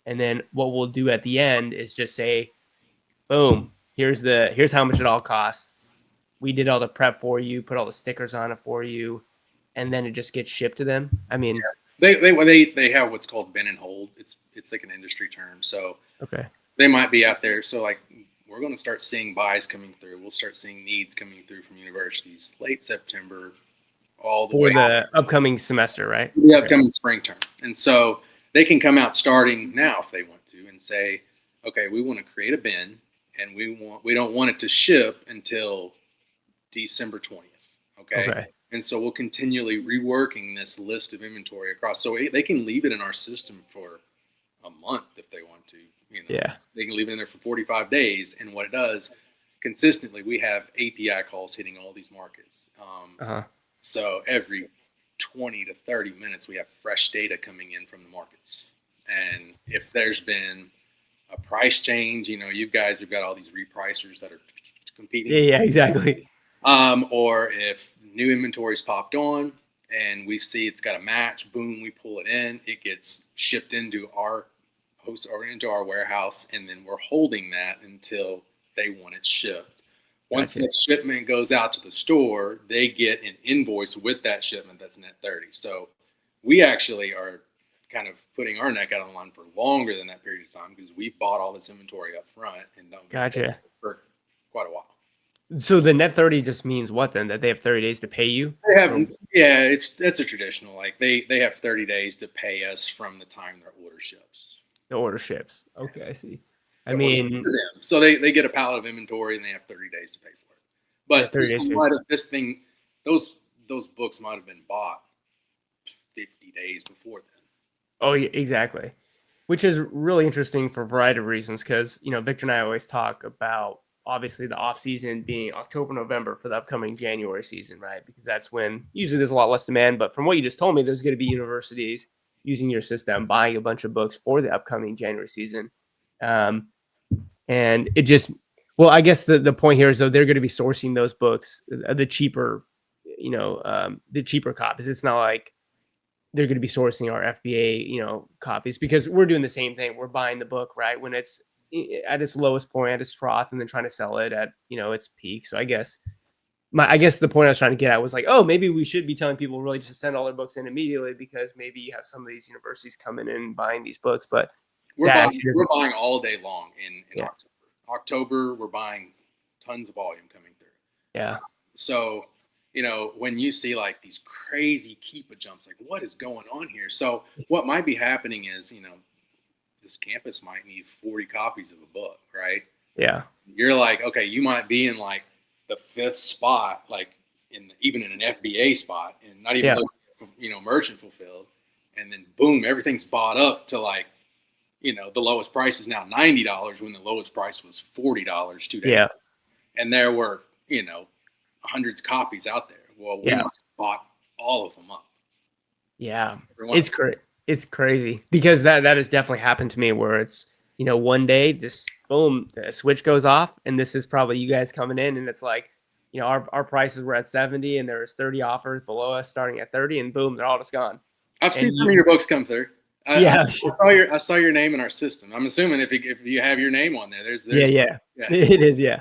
A: And then what we'll do at the end is just say, boom, here's how much it all costs. We did all the prep for you, put all the stickers on it for you, and then it just gets shipped to them.
B: They have what's called bin and hold. It's like an industry term. So
A: Okay.
B: They might be out there. So like we're going to start seeing buys coming through. We'll start seeing needs coming through from universities late September, all the way
A: For the upcoming semester, right?
B: the upcoming spring term. And so they can come out starting now if they want to and say, okay, we want to create a bin and we don't want it to ship until December 20th. Okay. And so we'll continually reworking this list of inventory across. So they can leave it in our system for a month if they want to.
A: Yeah.
B: They can leave it in there for 45 days. And what it does, consistently, we have API calls hitting all these markets. So every 20 to 30 minutes, we have fresh data coming in from the markets. And if there's been a price change, you guys have got all these repricers that are competing.
A: Yeah, exactly.
B: Or if new inventory's popped on and we see it's got a match, boom, we pull it in, it gets shipped into our host or into our warehouse, and then we're holding that until they want it shipped. Once that shipment goes out to the store, they get an invoice with that shipment that's net 30. So we actually are kind of putting our neck out on the line for longer than that period of time because we bought all this inventory up front and don't get paid
A: Gotcha.
B: for quite a while.
A: So the net 30 just means what then? That they have 30 days to pay you
B: They have,
A: for
B: yeah, that's a traditional. Like they have 30 days to pay us from the time their order ships.
A: the order ships. Okay, I see. I
B: It works for
A: mean,
B: them. So they get a pallet of inventory and they have 30 days to pay for it.
A: yeah,
B: But
A: 30 days.
B: those books might have been bought 50 days before then.
A: Oh, yeah, exactly. Which is really interesting for a variety of reasons because, Victor and I always talk about obviously the off season being October, November for the upcoming January season, right? Because that's when usually there's a lot less demand. But from what you just told me, there's going to be universities using your system, buying a bunch of books for the upcoming January season. And it just, well, I guess the point here is though they're going to be sourcing those books, the cheaper, the cheaper copies. It's not like they're going to be sourcing our FBA, copies because we're doing the same thing. We're buying the book right when it's at its lowest point, at its trough, and then trying to sell it at its peak. So I guess the point I was trying to get at was like, oh, maybe we should be telling people really just to send all their books in immediately because maybe you have some of these universities coming in and buying these books, but
B: we're buying all day long in
A: yeah.
B: October. October, we're buying tons of volume coming through.
A: Yeah.
B: So, when you see like these crazy Keepa jumps, like what is going on here? So what might be happening is, this campus might need 40 copies of a book, right?
A: Yeah.
B: You're like, okay, you might be in like the 5th spot, like even in an FBA spot and not even, merchant fulfilled. And then boom, everything's bought up to like, the lowest price is now $90 when the lowest price was $40 2 days ago. And there were, hundreds of copies out there. Well, we must have bought all of them up.
A: Yeah. It's crazy because that has definitely happened to me where it's, one day just boom, the switch goes off and this is probably you guys coming in and it's like, our prices were at 70 and there was 30 offers below us starting at 30 and boom, they're all just gone.
B: I've seen some of your books come through.
A: I
B: saw your name in our system. I'm assuming if you have your name on there, there's
A: yeah. It is, yeah.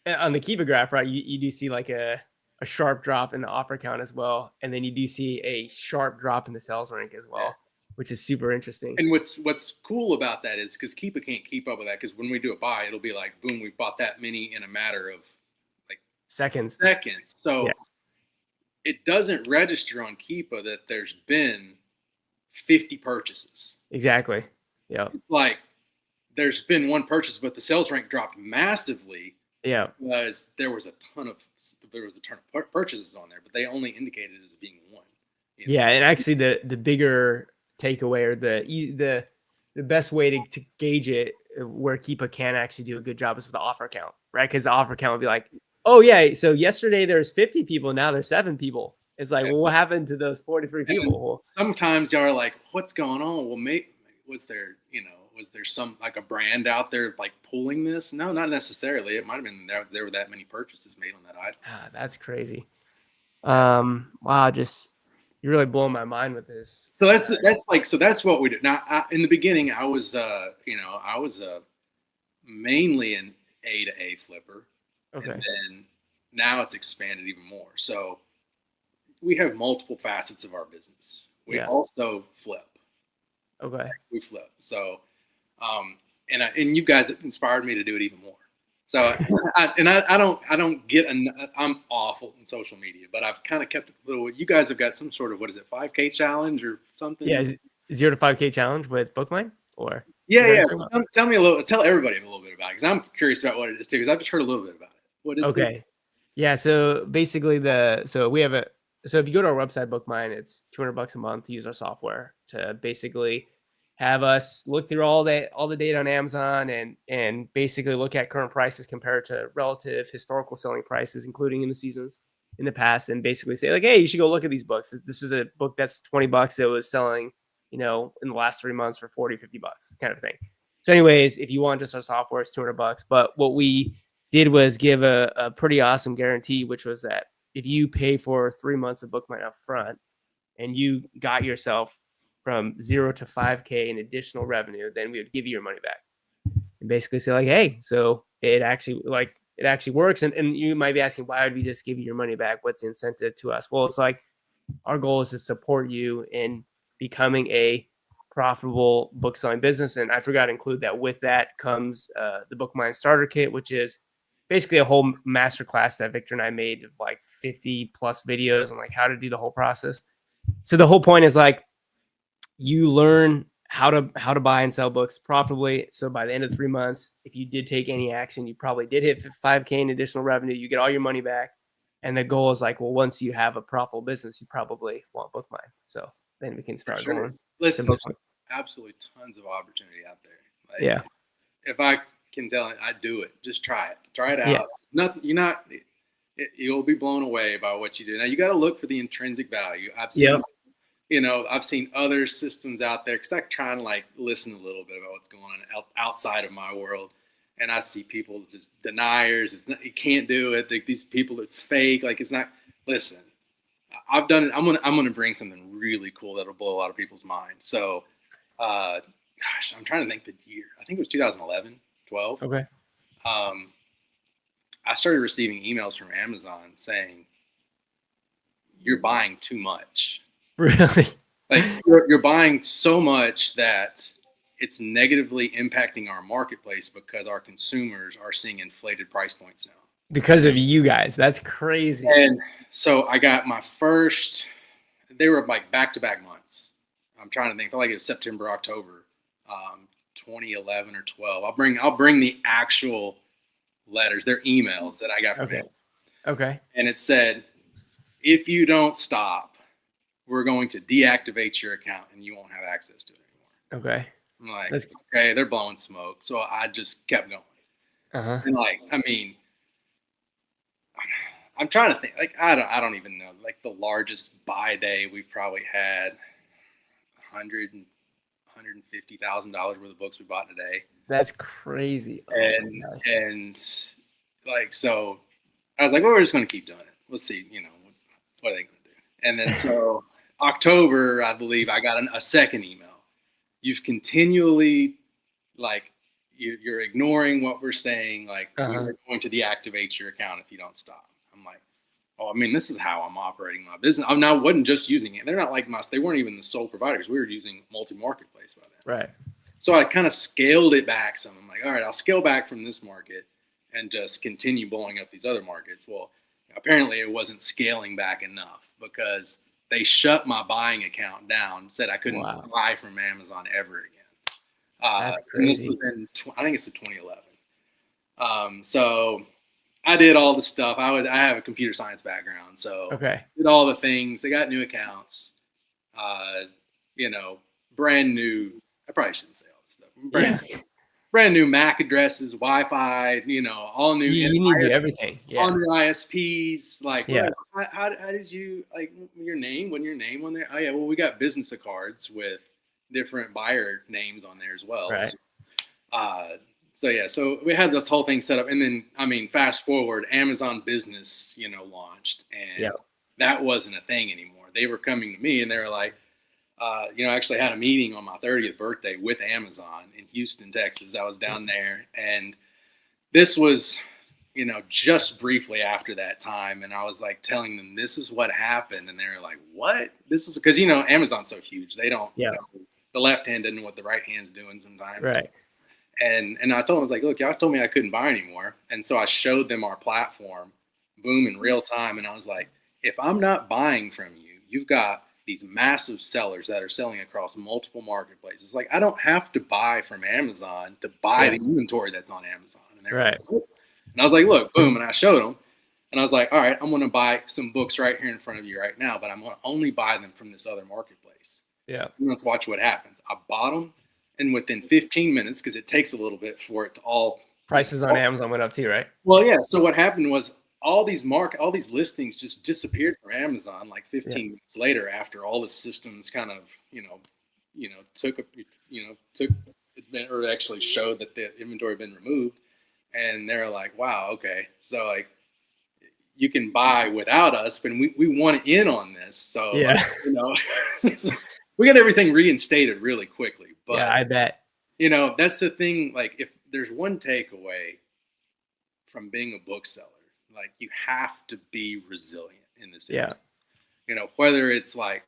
A: And on the Keepa graph, right, you do see like a sharp drop in the offer count as well, and then you do see a sharp drop in the sales rank as well, which is super interesting.
B: And what's cool about that is because Keepa can't keep up with that because when we do a buy, it'll be like boom, we bought that many in a matter of like
A: seconds.
B: So it doesn't register on Keepa that there's been 50 purchases.
A: Exactly. Yeah.
B: It's like there's been one purchase, but the sales rank dropped massively.
A: Yeah.
B: Because there was a ton of purchases on there, but they only indicated it as being one.
A: Yeah, and actually the bigger takeaway or the best way to gauge it where Keepa can actually do a good job is with the offer count, right? Because the offer count will be like, oh yeah, so yesterday there's 50 people, now there's 7 people. It's like, well, what happened to those 43 people?
B: Sometimes y'all are like, what's going on? Well, was there some like a brand out there like pulling this? No, not necessarily. It might have been there were that many purchases made on that item.
A: That's crazy. Wow, just you're really blowing my mind with this.
B: So that's what we do. Now, in the beginning, I was mainly an A to A flipper.
A: Okay.
B: And then now it's expanded even more. So we have multiple facets of our business. We also flip.
A: Okay.
B: We flip. So, and you guys inspired me to do it even more. So, I don't get, I'm awful in social media, but I've kind of kept it a little, you guys have got some sort of, what is it, 5K challenge or something?
A: Yeah. 0 to 5K challenge with Bookmine or?
B: Yeah. So tell everybody a little bit about it. Cause I'm curious about what it is too. Cause I've just heard a little bit about it. What is
A: okay. This? Yeah. So basically so if you go to our website, Bookmine, it's $200 a month to use our software to basically have us look through all the data on Amazon and basically look at current prices compared to relative historical selling prices, including in the seasons in the past, and basically say like, hey, you should go look at these books. This is a book that's $20 that was selling, in the last 3 months for $40, $50 kind of thing. So anyways, if you want just our software, it's $200. But what we did was give a pretty awesome guarantee, which was that if you pay for 3 months of Bookmine up front and you got yourself from 0 to 5K in additional revenue, then we would give you your money back and basically say like, hey, so it actually works. And you might be asking, why would we just give you your money back? What's the incentive to us? Well, it's like our goal is to support you in becoming a profitable book selling business. And I forgot to include that with that comes the Book Mind Starter Kit, which is basically a whole masterclass that Victor and I made of like 50 plus videos on like how to do the whole process. So the whole point is like you learn how to buy and sell books profitably. So by the end of 3 months, if you did take any action, you probably did hit 5K in additional revenue. You get all your money back. And the goal is like, well, once you have a profitable business, you probably want Book Mind. So then we can start going.
B: Listen, there's absolutely tons of opportunity out there. Like,
A: yeah.
B: If I can tell it, I'd do it. Just try it. Try it out. Yeah. You'll be blown away by what you do. Now you got to look for the intrinsic value. I've seen other systems out there because I try and like listen a little bit about what's going on outside of my world. And I see people just deniers. You can't do it. Like, these people, it's fake. Like, it's not. Listen, I've done it. I'm gonna bring something really cool that'll blow a lot of people's minds. So, I'm trying to think the year. I think it was 2011, 12.
A: Okay.
B: I started receiving emails from Amazon saying, "You're buying too much."
A: Really?
B: Like, you're buying so much that it's negatively impacting our marketplace because our consumers are seeing inflated price points now.
A: Because of you guys. That's crazy.
B: And so I got my first, they were like back-to-back months. I'm trying to think, I feel like it was September, October, 2011 or 12. I'll bring the actual letters, they're emails that I got from them.
A: Okay.
B: And it said, if you don't stop, we're going to deactivate your account and you won't have access to it anymore.
A: Okay.
B: I'm like, okay, they're blowing smoke. So I just kept going. And like, I mean, I'm trying to think, like, I don't even know, like the largest buy day we've probably had $150,000 worth of books we bought today.
A: That's crazy.
B: And like, so I was like, well, we're just going to keep doing it. We'll see, what are they going to do? And then so October, I believe I got a second email. You've continually, like, you're ignoring what we're saying. Like, we're going to deactivate your account if you don't stop. I'm like, oh, I mean, this is how I'm operating my business. I wasn't just using it. They're not like us. They weren't even the sole providers. We were using multi-marketplace by then.
A: Right.
B: So I kind of scaled it back some. I'm like, all right, I'll scale back from this market and just continue blowing up these other markets. Well, apparently it wasn't scaling back enough because they shut my buying account down, said I couldn't buy from Amazon ever again.
A: That's crazy.
B: And this was in, I think it's in 2011. So I did all the stuff. I have a computer science background, so did all the things. They got new accounts, brand new. I probably shouldn't say all this stuff. Brand new MAC addresses, Wi-Fi, all new.
A: You need to do everything. Yeah.
B: On your ISPs, like, how did you, like, your name? Wasn't your name on there? Oh yeah, well, we got business cards with different buyer names on there as well.
A: Right.
B: So we had this whole thing set up, and then, I mean, fast forward, Amazon Business, launched, and that wasn't a thing anymore. They were coming to me, and they were like, I actually had a meeting on my 30th birthday with Amazon in Houston, Texas. I was down there, and this was, just briefly after that time, and I was like telling them this is what happened, and they were like, "What? This is," because Amazon's so huge, they don't. The left hand doesn't know what the right hand's doing sometimes.
A: Right.
B: And I told them, I was like, look, y'all told me I couldn't buy anymore. And so I showed them our platform, boom, in real time. And I was like, if I'm not buying from you, you've got these massive sellers that are selling across multiple marketplaces. Like, I don't have to buy from Amazon to buy the inventory that's on Amazon. And they were like, oh. And I was like, look, boom. And I showed them. And I was like, all right, I'm going to buy some books right here in front of you right now, but I'm going to only buy them from this other marketplace.
A: Yeah.
B: And let's watch what happens. I bought them. And within 15 minutes, because it takes a little bit for it to all
A: prices on Amazon went up too, right?
B: Well, yeah. So what happened was all these listings just disappeared from Amazon like 15 minutes later, after all the systems kind of took or actually showed that the inventory had been removed, and they're like, wow, okay, so like you can buy without us, but we want in on this, so we got everything reinstated really quickly. But
A: yeah, I bet.
B: That's the thing. Like, if there's one takeaway from being a bookseller, like, you have to be resilient in this industry. Whether it's like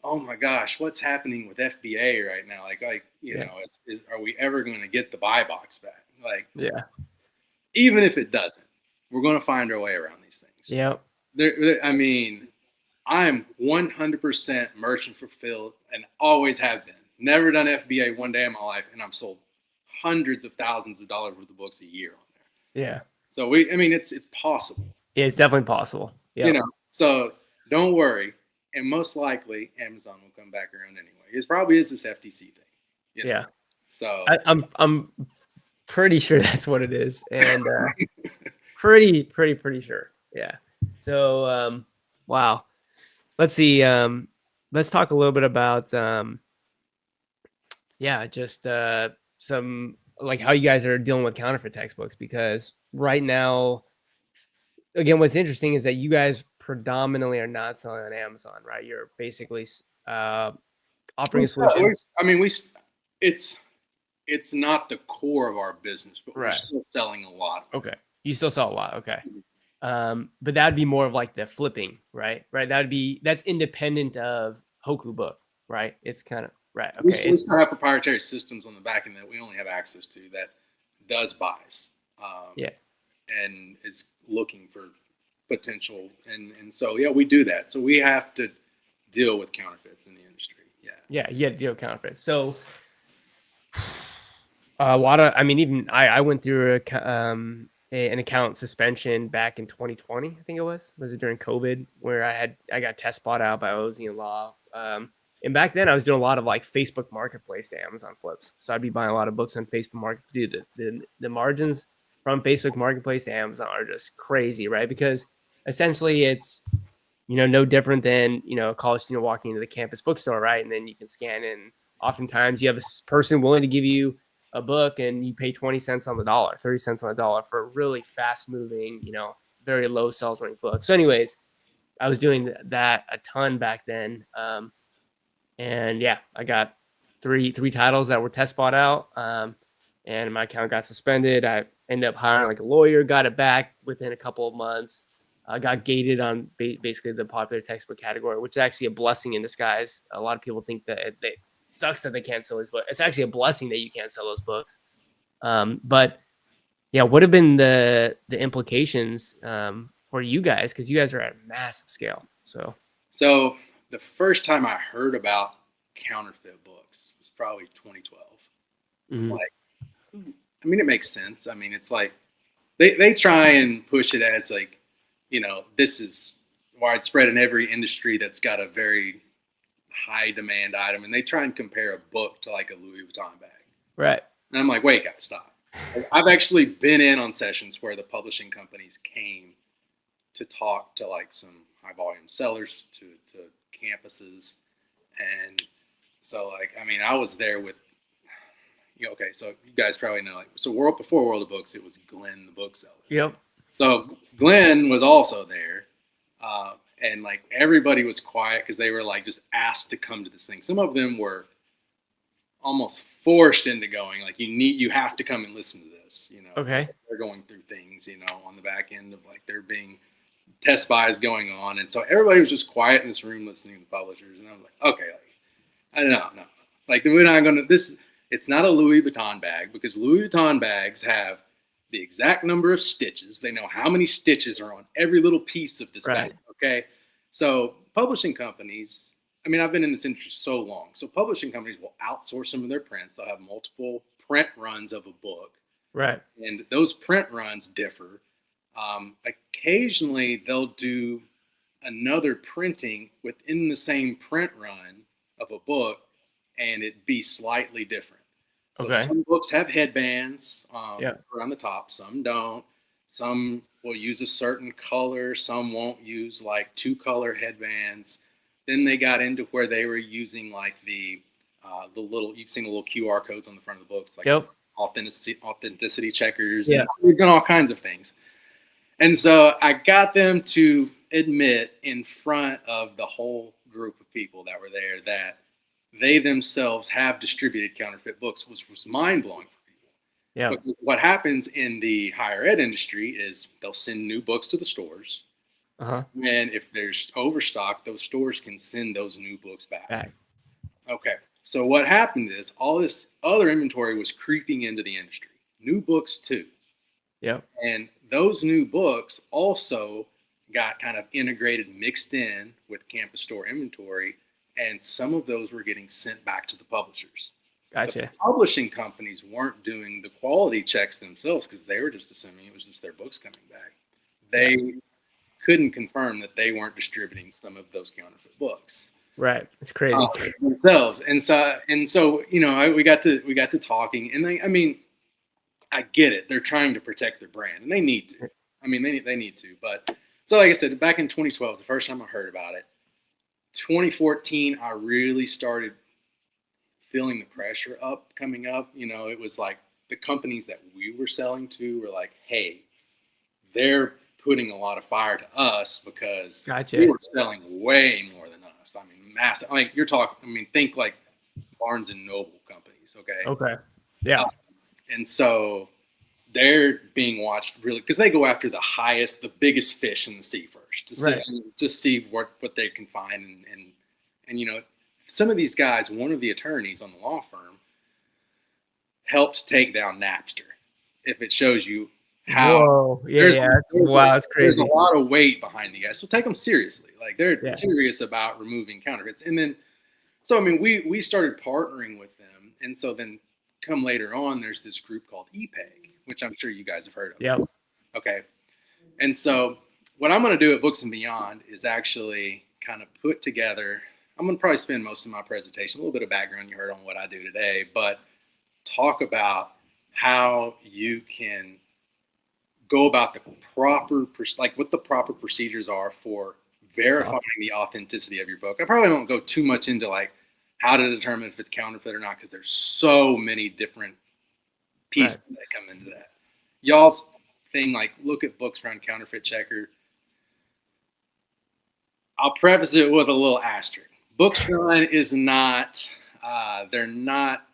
B: oh my gosh, what's happening with FBA right now?
A: Yeah.
B: Are we ever going to get the buy box back? Like,
A: Yeah.
B: even if it doesn't, we're going to find our way around these things.
A: Yep.
B: I mean, I'm 100% merchant fulfilled and always have been. Never done FBA one day in my life, and I've sold hundreds of thousands of dollars worth of books a year on there.
A: Yeah.
B: So it's possible.
A: Yeah, it's definitely possible.
B: You
A: Yeah.
B: know, so don't worry. And most likely Amazon will come back around anyway. It probably is this FTC thing.
A: Yeah.
B: So
A: I'm pretty sure that's what it is. And pretty sure. Yeah. So wow. Let's see. Let's talk a little bit about just some like how you guys are dealing with counterfeit textbooks, because right now, again, what's interesting is that you guys predominantly are not selling on Amazon, right? You're basically offering a solution.
B: it's not the core of our business, but we're
A: Right.
B: still selling a lot.
A: Okay. You still sell a lot. Okay. But that'd be more of like the flipping, right? Right. That's independent of Hoku Book, right? It's kind of right.
B: We
A: Okay.
B: still have proprietary systems on the back end that we only have access to that does buys.
A: Yeah.
B: And is looking for potential. And so, yeah, we do that. So we have to deal with counterfeits in the industry. Yeah.
A: Yeah. You had to deal with counterfeits. So a lot of, I mean, even I went through an account suspension back in 2020. I think it was it during COVID, where I got test bought out by Ozy and Law. And back then I was doing a lot of like Facebook Marketplace to Amazon flips. So I'd be buying a lot of books on Facebook Market. Dude, the margins from Facebook Marketplace to Amazon are just crazy, right? Because essentially it's, no different than, a college student walking into the campus bookstore, right? And then you can scan in. Oftentimes you have a person willing to give you a book and you pay 20 cents on the dollar, 30 cents on the dollar for a really fast moving, very low sales rate book. So anyways, I was doing that a ton back then. And yeah, I got three titles that were test bought out. And my account got suspended. I ended up hiring like a lawyer, got it back within a couple of months. Got gated on basically the popular textbook category, which is actually a blessing in disguise. A lot of people think that it sucks that they can't sell these books. It's actually a blessing that you can't sell those books. But yeah, what have been the implications for you guys? Because you guys are at a massive scale.
B: So the first time I heard about counterfeit books was probably 2012.
A: Mm-hmm.
B: It makes sense. It's like they try and push it as like, this is widespread in every industry that's got a very high demand item, and they try and compare a book to like a Louis Vuitton bag.
A: Right.
B: And I'm like, wait, guys, stop. I've actually been in on sessions where the publishing companies came to talk to like some high volume sellers to campuses. And so I was there with, okay, so you guys probably know, before World of Books, it was Glenn the bookseller.
A: Yep.
B: So Glenn was also there, and like everybody was quiet because they were like just asked to come to this thing. Some of them were almost forced into going. Like you have to come and listen to this.
A: Okay.
B: They're going through things, on the back end of like there being test buys going on, and so everybody was just quiet in this room listening to the publishers. And I was like, okay, I don't know, like we're not going to this. It's not a Louis Vuitton bag because Louis Vuitton bags have the exact number of stitches. They know how many stitches are on every little piece of this bag. Okay. So publishing companies, I've been in this industry so long. So publishing companies will outsource some of their prints. They'll have multiple print runs of a book.
A: Right.
B: And those print runs differ. Occasionally they'll do another printing within the same print run of a book and it be slightly different. So some books have headbands around the top. Some don't. Some will use a certain color. Some won't use like 2-color headbands. Then they got into where they were using like the little, you've seen the little QR codes on the front of the books, like authenticity checkers.
A: Yeah.
B: We've done all kinds of things. And so I got them to admit in front of the whole group of people that were there that they themselves have distributed counterfeit books, which was mind-blowing for people.
A: Yeah.
B: Because what happens in the higher ed industry is they'll send new books to the stores.
A: Uh-huh.
B: And if there's overstock, those stores can send those new books back.
A: Back.
B: Okay. So what happened is all this other inventory was creeping into the industry. New books too.
A: Yep.
B: And those new books also got kind of integrated, mixed in with campus store inventory. And some of those were getting sent back to the publishers. The
A: Gotcha.
B: publishing companies weren't doing the quality checks themselves because they were just assuming it was just their books coming back. They couldn't confirm that they weren't distributing some of those counterfeit books.
A: Right. It's crazy.
B: Themselves. And so we got to talking, and I mean, I get it. They're trying to protect their brand, and they need to. I mean, they need to. But so, like I said, back in 2012 was the first time I heard about it. 2014, I really started feeling the pressure coming up. It was like the companies that we were selling to were like, hey, they're putting a lot of fire to us because we were selling way more than us. I mean, massive. Like you're talking, I mean, think like Barnes and Noble companies. Okay.
A: Yeah.
B: And so they're being watched really because they go after the biggest fish in the sea first to just see what they can find. And some of these guys, one of the attorneys on the law firm helps take down Napster. If it shows you how.
A: Whoa. Yeah. Wow. It's crazy.
B: There's a lot of weight behind the guys. So take them seriously. Like they're serious about removing counterfeits. And then, so, I mean, we started partnering with them. And so then come later on, there's this group called EPEG, which I'm sure you guys have heard of.
A: Yep.
B: Okay. And so what I'm going to do at Books and Beyond is actually kind of put together, I'm going to probably spend most of my presentation, a little bit of background you heard on what I do today, but talk about how you can go about the proper, like what the proper procedures are for verifying the authenticity of your book. I probably won't go too much into like how to determine if it's counterfeit or not, because there's so many different pieces that come into that. Y'all's thing, like look at Books Run Counterfeit Checker. I'll preface it with a little asterisk. Books Run is not, they're not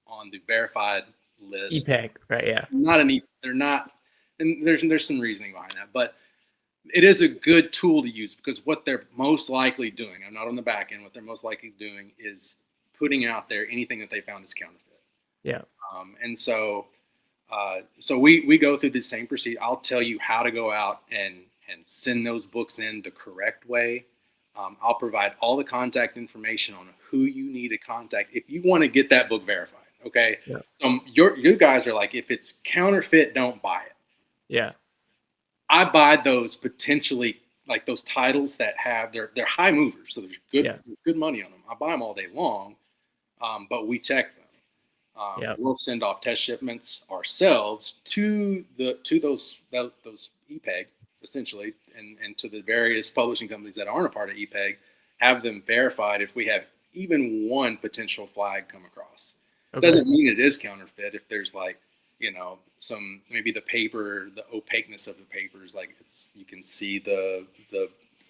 B: on the verified list.
A: EPEG, right? Yeah.
B: They're not, and there's some reasoning behind that, but it is a good tool to use because what they're most likely doing, I'm not on the back end, what they're most likely doing is putting out there anything that they found is counterfeit.
A: Yeah.
B: And so we go through the same procedure. I'll tell you how to go out and send those books in the correct way. I'll provide all the contact information on who you need to contact if you want to get that book verified. Okay.
A: Yeah.
B: So you guys are like, if it's counterfeit, don't buy it.
A: Yeah.
B: I buy those potentially like those titles that have they're high movers, so there's good money on them. I buy them all day long, but we check them. We'll send off test shipments ourselves to those EPEG essentially, and to the various publishing companies that aren't a part of EPEG, have them verified if we have even one potential flag come across. Okay. Doesn't mean it is counterfeit if there's like, some maybe the paper, the opaqueness of the papers, like you can see the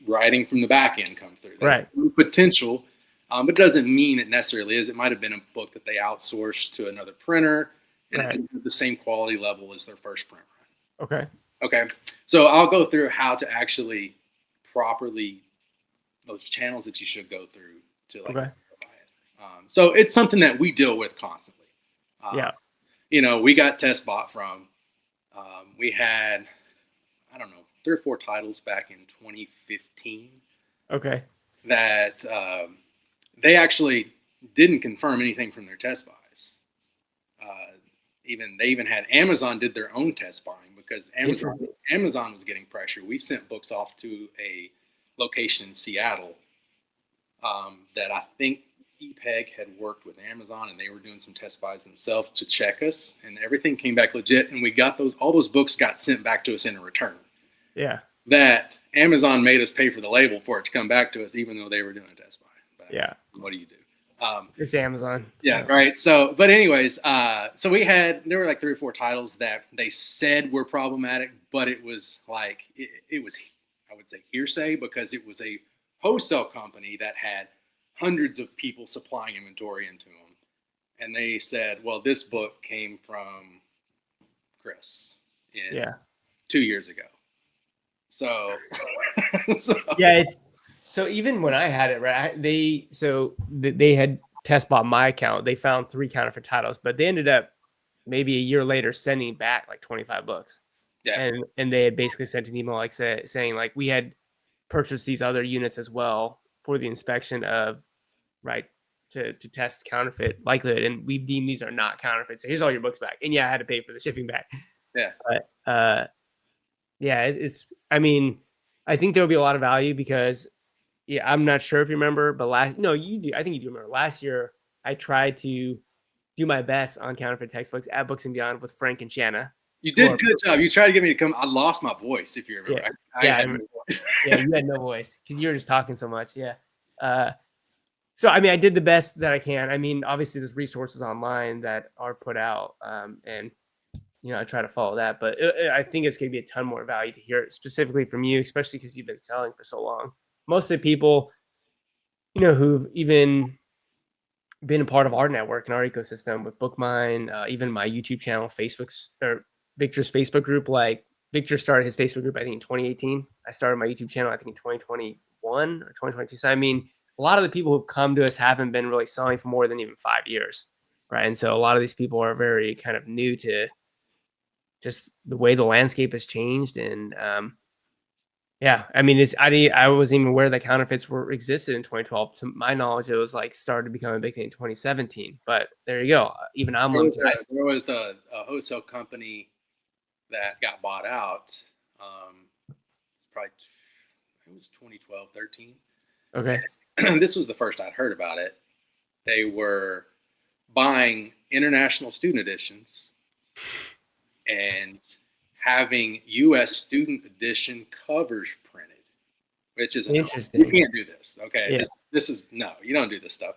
B: writing from the back end come through. That's potential, but it doesn't mean it necessarily is. It might have been a book that they outsourced to another printer and it's the same quality level as their first print run. Okay. So I'll go through how to actually properly, those channels that you should go through to verify it. So it's something that we deal with constantly. We got test bought from, we had, I don't know, 3 or 4 titles back in 2015. Okay. That they actually didn't confirm anything from their test buys. They even had Amazon did their own test buying because Amazon was getting pressure. We sent books off to a location in Seattle that I think EPEG had worked with Amazon, and they were doing some test buys themselves to check us, and everything came back legit. And we got all those books got sent back to us in a return. Yeah. That Amazon made us pay for the label for it to come back to us, even though they were doing a test buy. But what do you do?
A: It's Amazon.
B: Yeah, right. So, but anyways, so there were like 3 or 4 titles that they said were problematic, but it was like, it was, I would say hearsay, because it was a wholesale company that had hundreds of people supplying inventory into them. And they said, well, this book came from Chris 2 years ago. So, so
A: Yeah, it's so even when I had it, right, they had test bought my account. They found 3 counterfeit titles, but they ended up maybe a year later sending back like 25 books.
B: yeah,
A: And they had basically sent an email like saying like we had purchased these other units as well for the inspection of right to test counterfeit likelihood, and we've deemed these are not counterfeit. So here's all your books back. And yeah, I had to pay for the shipping back.
B: yeah.
A: But yeah, it's I mean, I think there'll be a lot of value because yeah, I'm not sure if you remember, but you do. I think you do remember. Last year, I tried to do my best on counterfeit textbooks at Books and Beyond with Frank and Shanna,
B: You
A: who
B: did a
A: are
B: good job. You tried to get me to come. I lost my voice, if you remember.
A: yeah,
B: I
A: yeah,
B: had no voice.
A: yeah. You had no voice because you were just talking so much. Yeah. Uh, so I mean, I did the best that I can. I mean, obviously, there's resources online that are put out, and I try to follow that. But I think it's going to be a ton more value to hear it specifically from you, especially because you've been selling for so long. Most of the people, who've even been a part of our network and our ecosystem with Bookmine, even my YouTube channel, Facebook's or Victor's Facebook group. Like Victor started his Facebook group, I think in 2018. I started my YouTube channel, I think in 2021 or 2022. So I mean, a lot of the people who've come to us haven't been really selling for more than even 5 years, right? And so a lot of these people are very kind of new to just the way the landscape has changed. And yeah, I mean, I wasn't even aware that counterfeits were existed in 2012. To my knowledge, it was like started to become a big thing in 2017. But there you go. Even I'm limited.
B: There was a wholesale company that got bought out. It's probably it was 2012, 13.
A: Okay.
B: This was the first I'd heard about it. They were buying international student editions and having U.S. student edition covers printed, which is
A: Interesting.
B: You can't do this. Okay,
A: Yeah.
B: this is no, you don't do this stuff.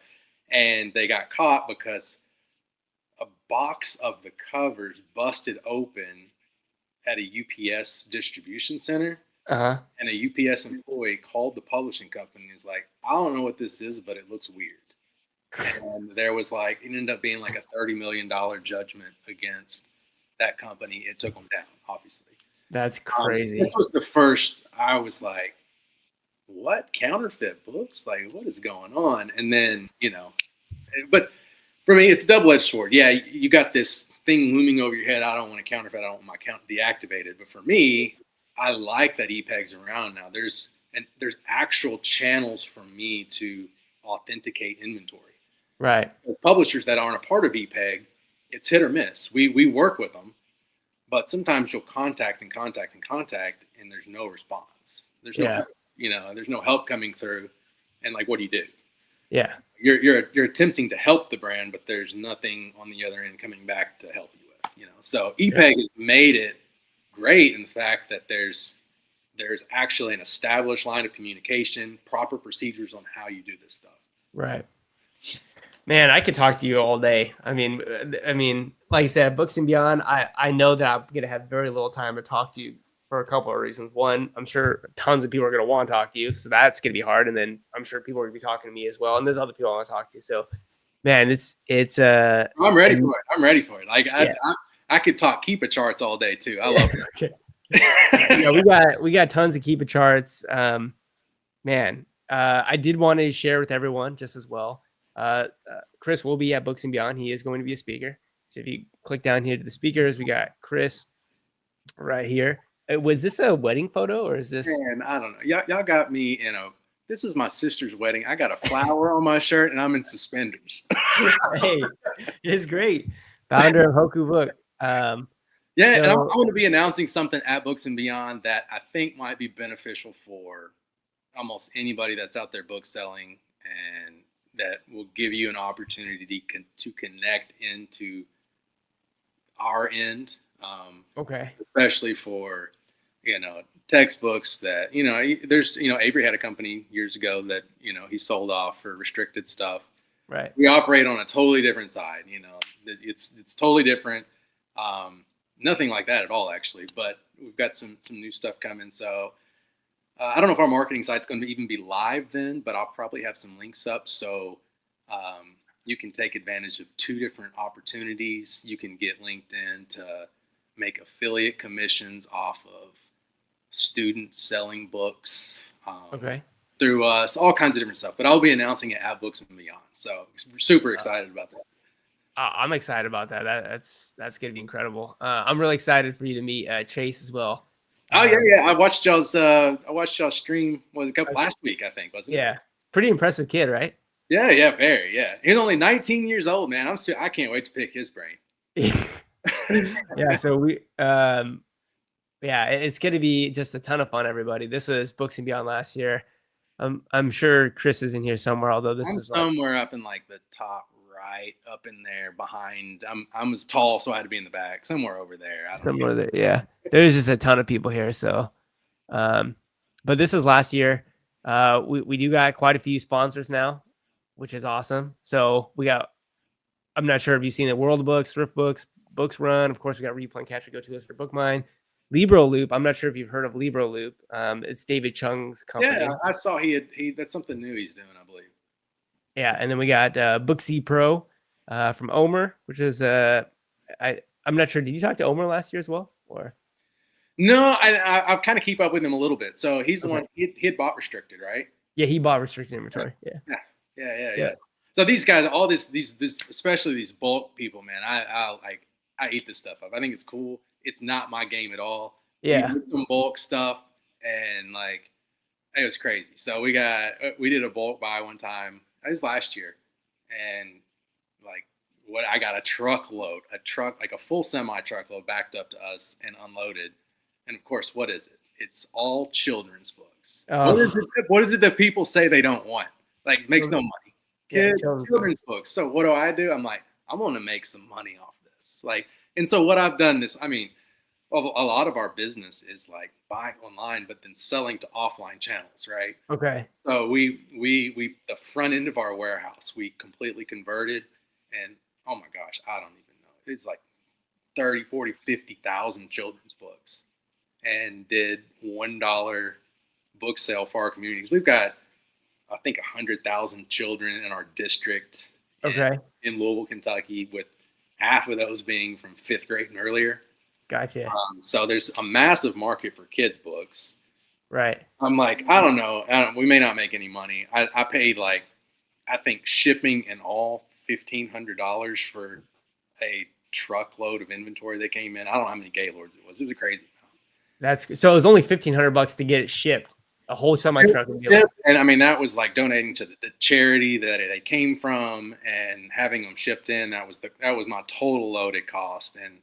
B: And they got caught because a box of the covers busted open at a UPS distribution center.
A: Uh-huh.
B: And a UPS employee called the publishing company and was like, I don't know what this is, but it looks weird. And there was it ended up being like a $30 million judgment against that company. It took them down, obviously.
A: That's crazy.
B: This was the first I was like, what? Counterfeit books? Like, what is going on? And then, but for me, it's a double-edged sword. Yeah, you got this thing looming over your head. I don't want to counterfeit. I don't want my account deactivated. But for me, I like that ePeg's around now. There's actual channels for me to authenticate inventory.
A: Right.
B: With publishers that aren't a part of ePeg, it's hit or miss. We work with them, but sometimes you'll contact, and there's no response. There's no there's no help coming through. And what do you do?
A: Yeah.
B: You're attempting to help the brand, but there's nothing on the other end coming back to help you with. So ePeg has made it great in the fact that there's actually an established line of communication, proper procedures on how you do this stuff.
A: Right. Man, I could talk to you all day. I mean, like I said, Books and Beyond, I know that I'm going to have very little time to talk to you for a couple of reasons. One, I'm sure tons of people are going to want to talk to you, so that's going to be hard. And then I'm sure people are going to be talking to me as well. And there's other people I want to talk to. So, man, it's
B: I'm ready for it. I could talk Keepa charts all day too. I love it.
A: Okay. Yeah, we got tons of Keepa charts. I did want to share with everyone just as well. Chris will be at Books and Beyond. He is going to be a speaker. So if you click down here to the speakers, we got Chris right here. Was this a wedding photo or is this?
B: Man, I don't know. Y'all got me this is my sister's wedding. I got a flower on my shirt and I'm in suspenders.
A: Hey, it's great. Founder of Hoku Book.
B: And I'm going to be announcing something at Books and Beyond that I think might be beneficial for almost anybody that's out there book selling, and that will give you an opportunity to connect into our end.
A: Okay.
B: Especially for, textbooks that, there's, Avery had a company years ago that, he sold off for restricted stuff.
A: Right.
B: We operate on a totally different side, it's totally different. Nothing like that at all, actually, but we've got some new stuff coming. So I don't know if our marketing site's going to even be live then, but I'll probably have some links up. So you can take advantage of 2 different opportunities. You can get LinkedIn to make affiliate commissions off of students selling books
A: Okay.
B: through us, all kinds of different stuff. But I'll be announcing it at Books and Beyond. So we're super excited about that.
A: I'm excited about that. That's gonna be incredible. I'm really excited for you to meet Chase as well.
B: Oh yeah,
A: Um,
B: yeah. I watched y'all's stream was a couple last week, I think, wasn't it?
A: yeah, pretty impressive kid, right?
B: Yeah, yeah, very, yeah. He's only 19 years old, man. I can't wait to pick his brain.
A: Yeah. So yeah, it's gonna be just a ton of fun, everybody. This was Books and Beyond last year. I'm sure Chris is in here somewhere, although this
B: I'm
A: is like
B: somewhere up in like the top right, up in there behind. I'm as tall, so I had to be in the back. Somewhere over there. I don't know.
A: somewhere that, yeah, there's just a ton of people here. So, um, but this is last year. We do got quite a few sponsors now, which is awesome. So we got, I'm not sure if you've seen the World of Books, Thrift Books, Books Run. Of course, we got Read, Plan, Capture, Go To List for Book Mine. Libro Loop. I'm not sure if you've heard of Libro Loop. It's David Chung's company.
B: Yeah, I saw he that's something new he's doing, I believe.
A: Yeah, and then we got Booksy Pro from Omer, which is I'm not sure. Did you talk to Omer last year as well, or?
B: No, I kind of keep up with him a little bit. So he's the
A: Okay.
B: one he had bought restricted, right?
A: Yeah, he bought restricted inventory. Yeah.
B: Yeah. So these guys, all this, especially these bulk people, man. I eat this stuff up. I think it's cool. It's not my game at all.
A: Yeah.
B: We did some bulk stuff, and like it was crazy. So we did a bulk buy one time. It was last year, and like I got a truckload, like a full semi truckload backed up to us and unloaded. And of course, what is it? It's all children's books.
A: Oh.
B: What is it that people say they don't want? Like it makes no money.
A: Yeah,
B: Kids, children's books. So what do? I'm like, I'm gonna make some money off this. Like, and so what I've done is, I mean, a lot of our business is like buying online, but then selling to offline channels, right?
A: Okay.
B: So we the front end of our warehouse we completely converted, and oh my gosh, I don't even know. It's like 30, 40, 50,000 children's books, and did $1 book sale for our communities. We've got, I think, 100,000 children in our district.
A: Okay.
B: In Louisville, Kentucky, with half of those being from 5th grade and earlier.
A: Gotcha.
B: So there's a massive market for kids' books.
A: Right.
B: I'm like, I don't know. We may not make any money. I paid like, I think shipping and all $1,500 for a truckload of inventory that came in. I don't know how many Gaylords it was. It was a crazy amount.
A: So it was only $1,500 to get it shipped. A whole semi truck.
B: And I mean, that was like donating to the charity that they came from and having them shipped in. That was my total loaded cost. And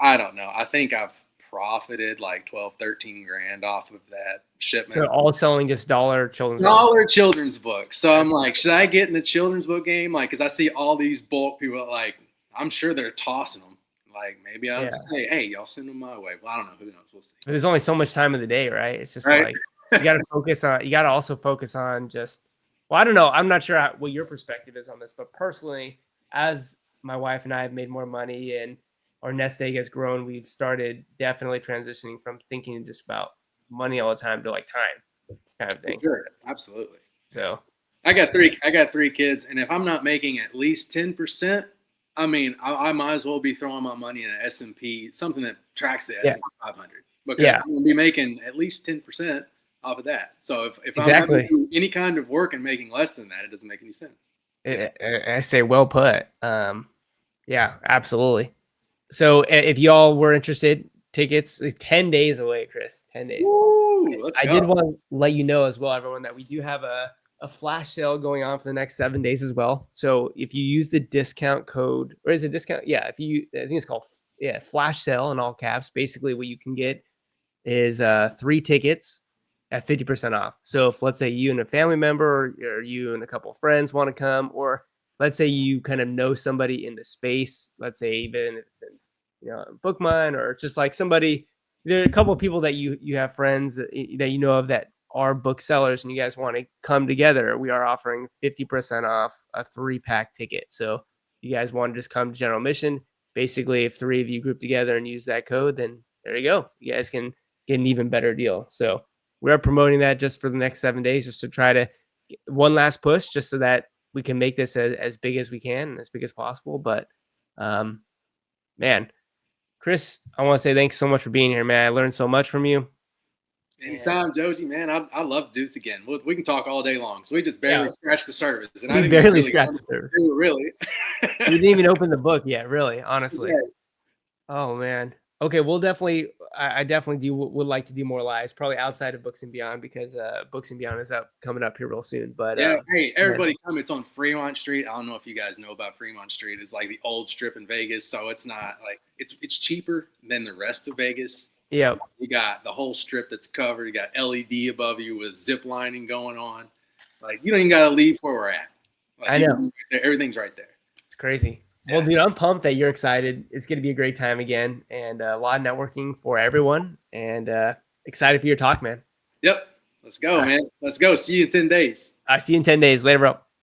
B: I don't know. I think I've profited like 12, 13 grand off of that shipment.
A: So all selling just dollar
B: children's books. So I'm like, should I get in the children's book game? Like, because I see all these bulk people, like, I'm sure they're tossing them. Like, maybe I'll say, hey, y'all send them my way. Well, I don't know. Who knows? We'll see.
A: But there's only so much time of the day, right? It's just
B: right?
A: Like you got to also focus on just, well, I don't know. I'm not sure what your perspective is on this, but personally, as my wife and I have made more money and our nest egg has grown, we've started definitely transitioning from thinking just about money all the time to like time kind of thing.
B: Sure, absolutely.
A: So
B: I got three kids, and if I'm not making at least 10%, I mean, I might as well be throwing my money in an S&P, something that tracks the S&P 500, because I'm going to be making at least 10% off of that. So if I'm not doing any kind of work and making less than that, it doesn't make any sense.
A: I say well put. Yeah, absolutely. So if y'all were interested, tickets 10 days away, Chris. 10 days.
B: Ooh, let's go.
A: I did want to let you know as well, everyone, that we do have a flash sale going on for the next 7 days as well. So if you use the discount code, or is it discount? Yeah, I think it's called flash sale in all caps. Basically, what you can get is 3 tickets at 50% off. So if, let's say, you and a family member or you and a couple of friends want to come, or let's say you kind of know somebody in the space, let's say even it's in Book Mine, or it's just like somebody, there are a couple of people that you have friends that you know of that are booksellers and you guys want to come together, we are offering 50% off a 3-pack ticket. So you guys want to just come to General Mission. Basically, if 3 of you group together and use that code, then there you go. You guys can get an even better deal. So we are promoting that just for the next 7 days, just to try to get one last push, just so that we can make this as big as we can and as big as possible. But man, Chris, I want to say thanks so much for being here, man. I learned so much from you. And
B: Anytime, Josie, man. I love to do this again. We can talk all day long. So we just barely
A: yeah,
B: scratched the surface, and I
A: we
B: didn't even
A: barely
B: really go
A: scratched
B: into
A: the surface.
B: really.
A: We didn't even open the book yet, really,
B: That's
A: honestly.
B: right.
A: Oh man. Okay, we'll definitely. I definitely would like to do more lives, probably outside of Books and Beyond, because Books and Beyond is coming up here real soon. But
B: Yeah, hey,
A: man,
B: everybody come. It's on Fremont Street. I don't know if you guys know about Fremont Street. It's like the old strip in Vegas, so it's not like it's cheaper than the rest of Vegas.
A: yeah,
B: You got the whole strip that's covered. You got LED above you with zip lining going on. Like you don't even gotta leave where we're at. Like
A: I
B: you
A: know.
B: can be right there. Everything's right there.
A: It's crazy. Well,
B: Yeah.
A: dude, I'm pumped that you're excited. It's going to be a great time again, and a lot of networking for everyone. And excited for your talk, man.
B: Yep. Let's go,
A: All right.
B: man. Let's go. See you in 10 days.
A: I'll see you in 10 days. Later, bro.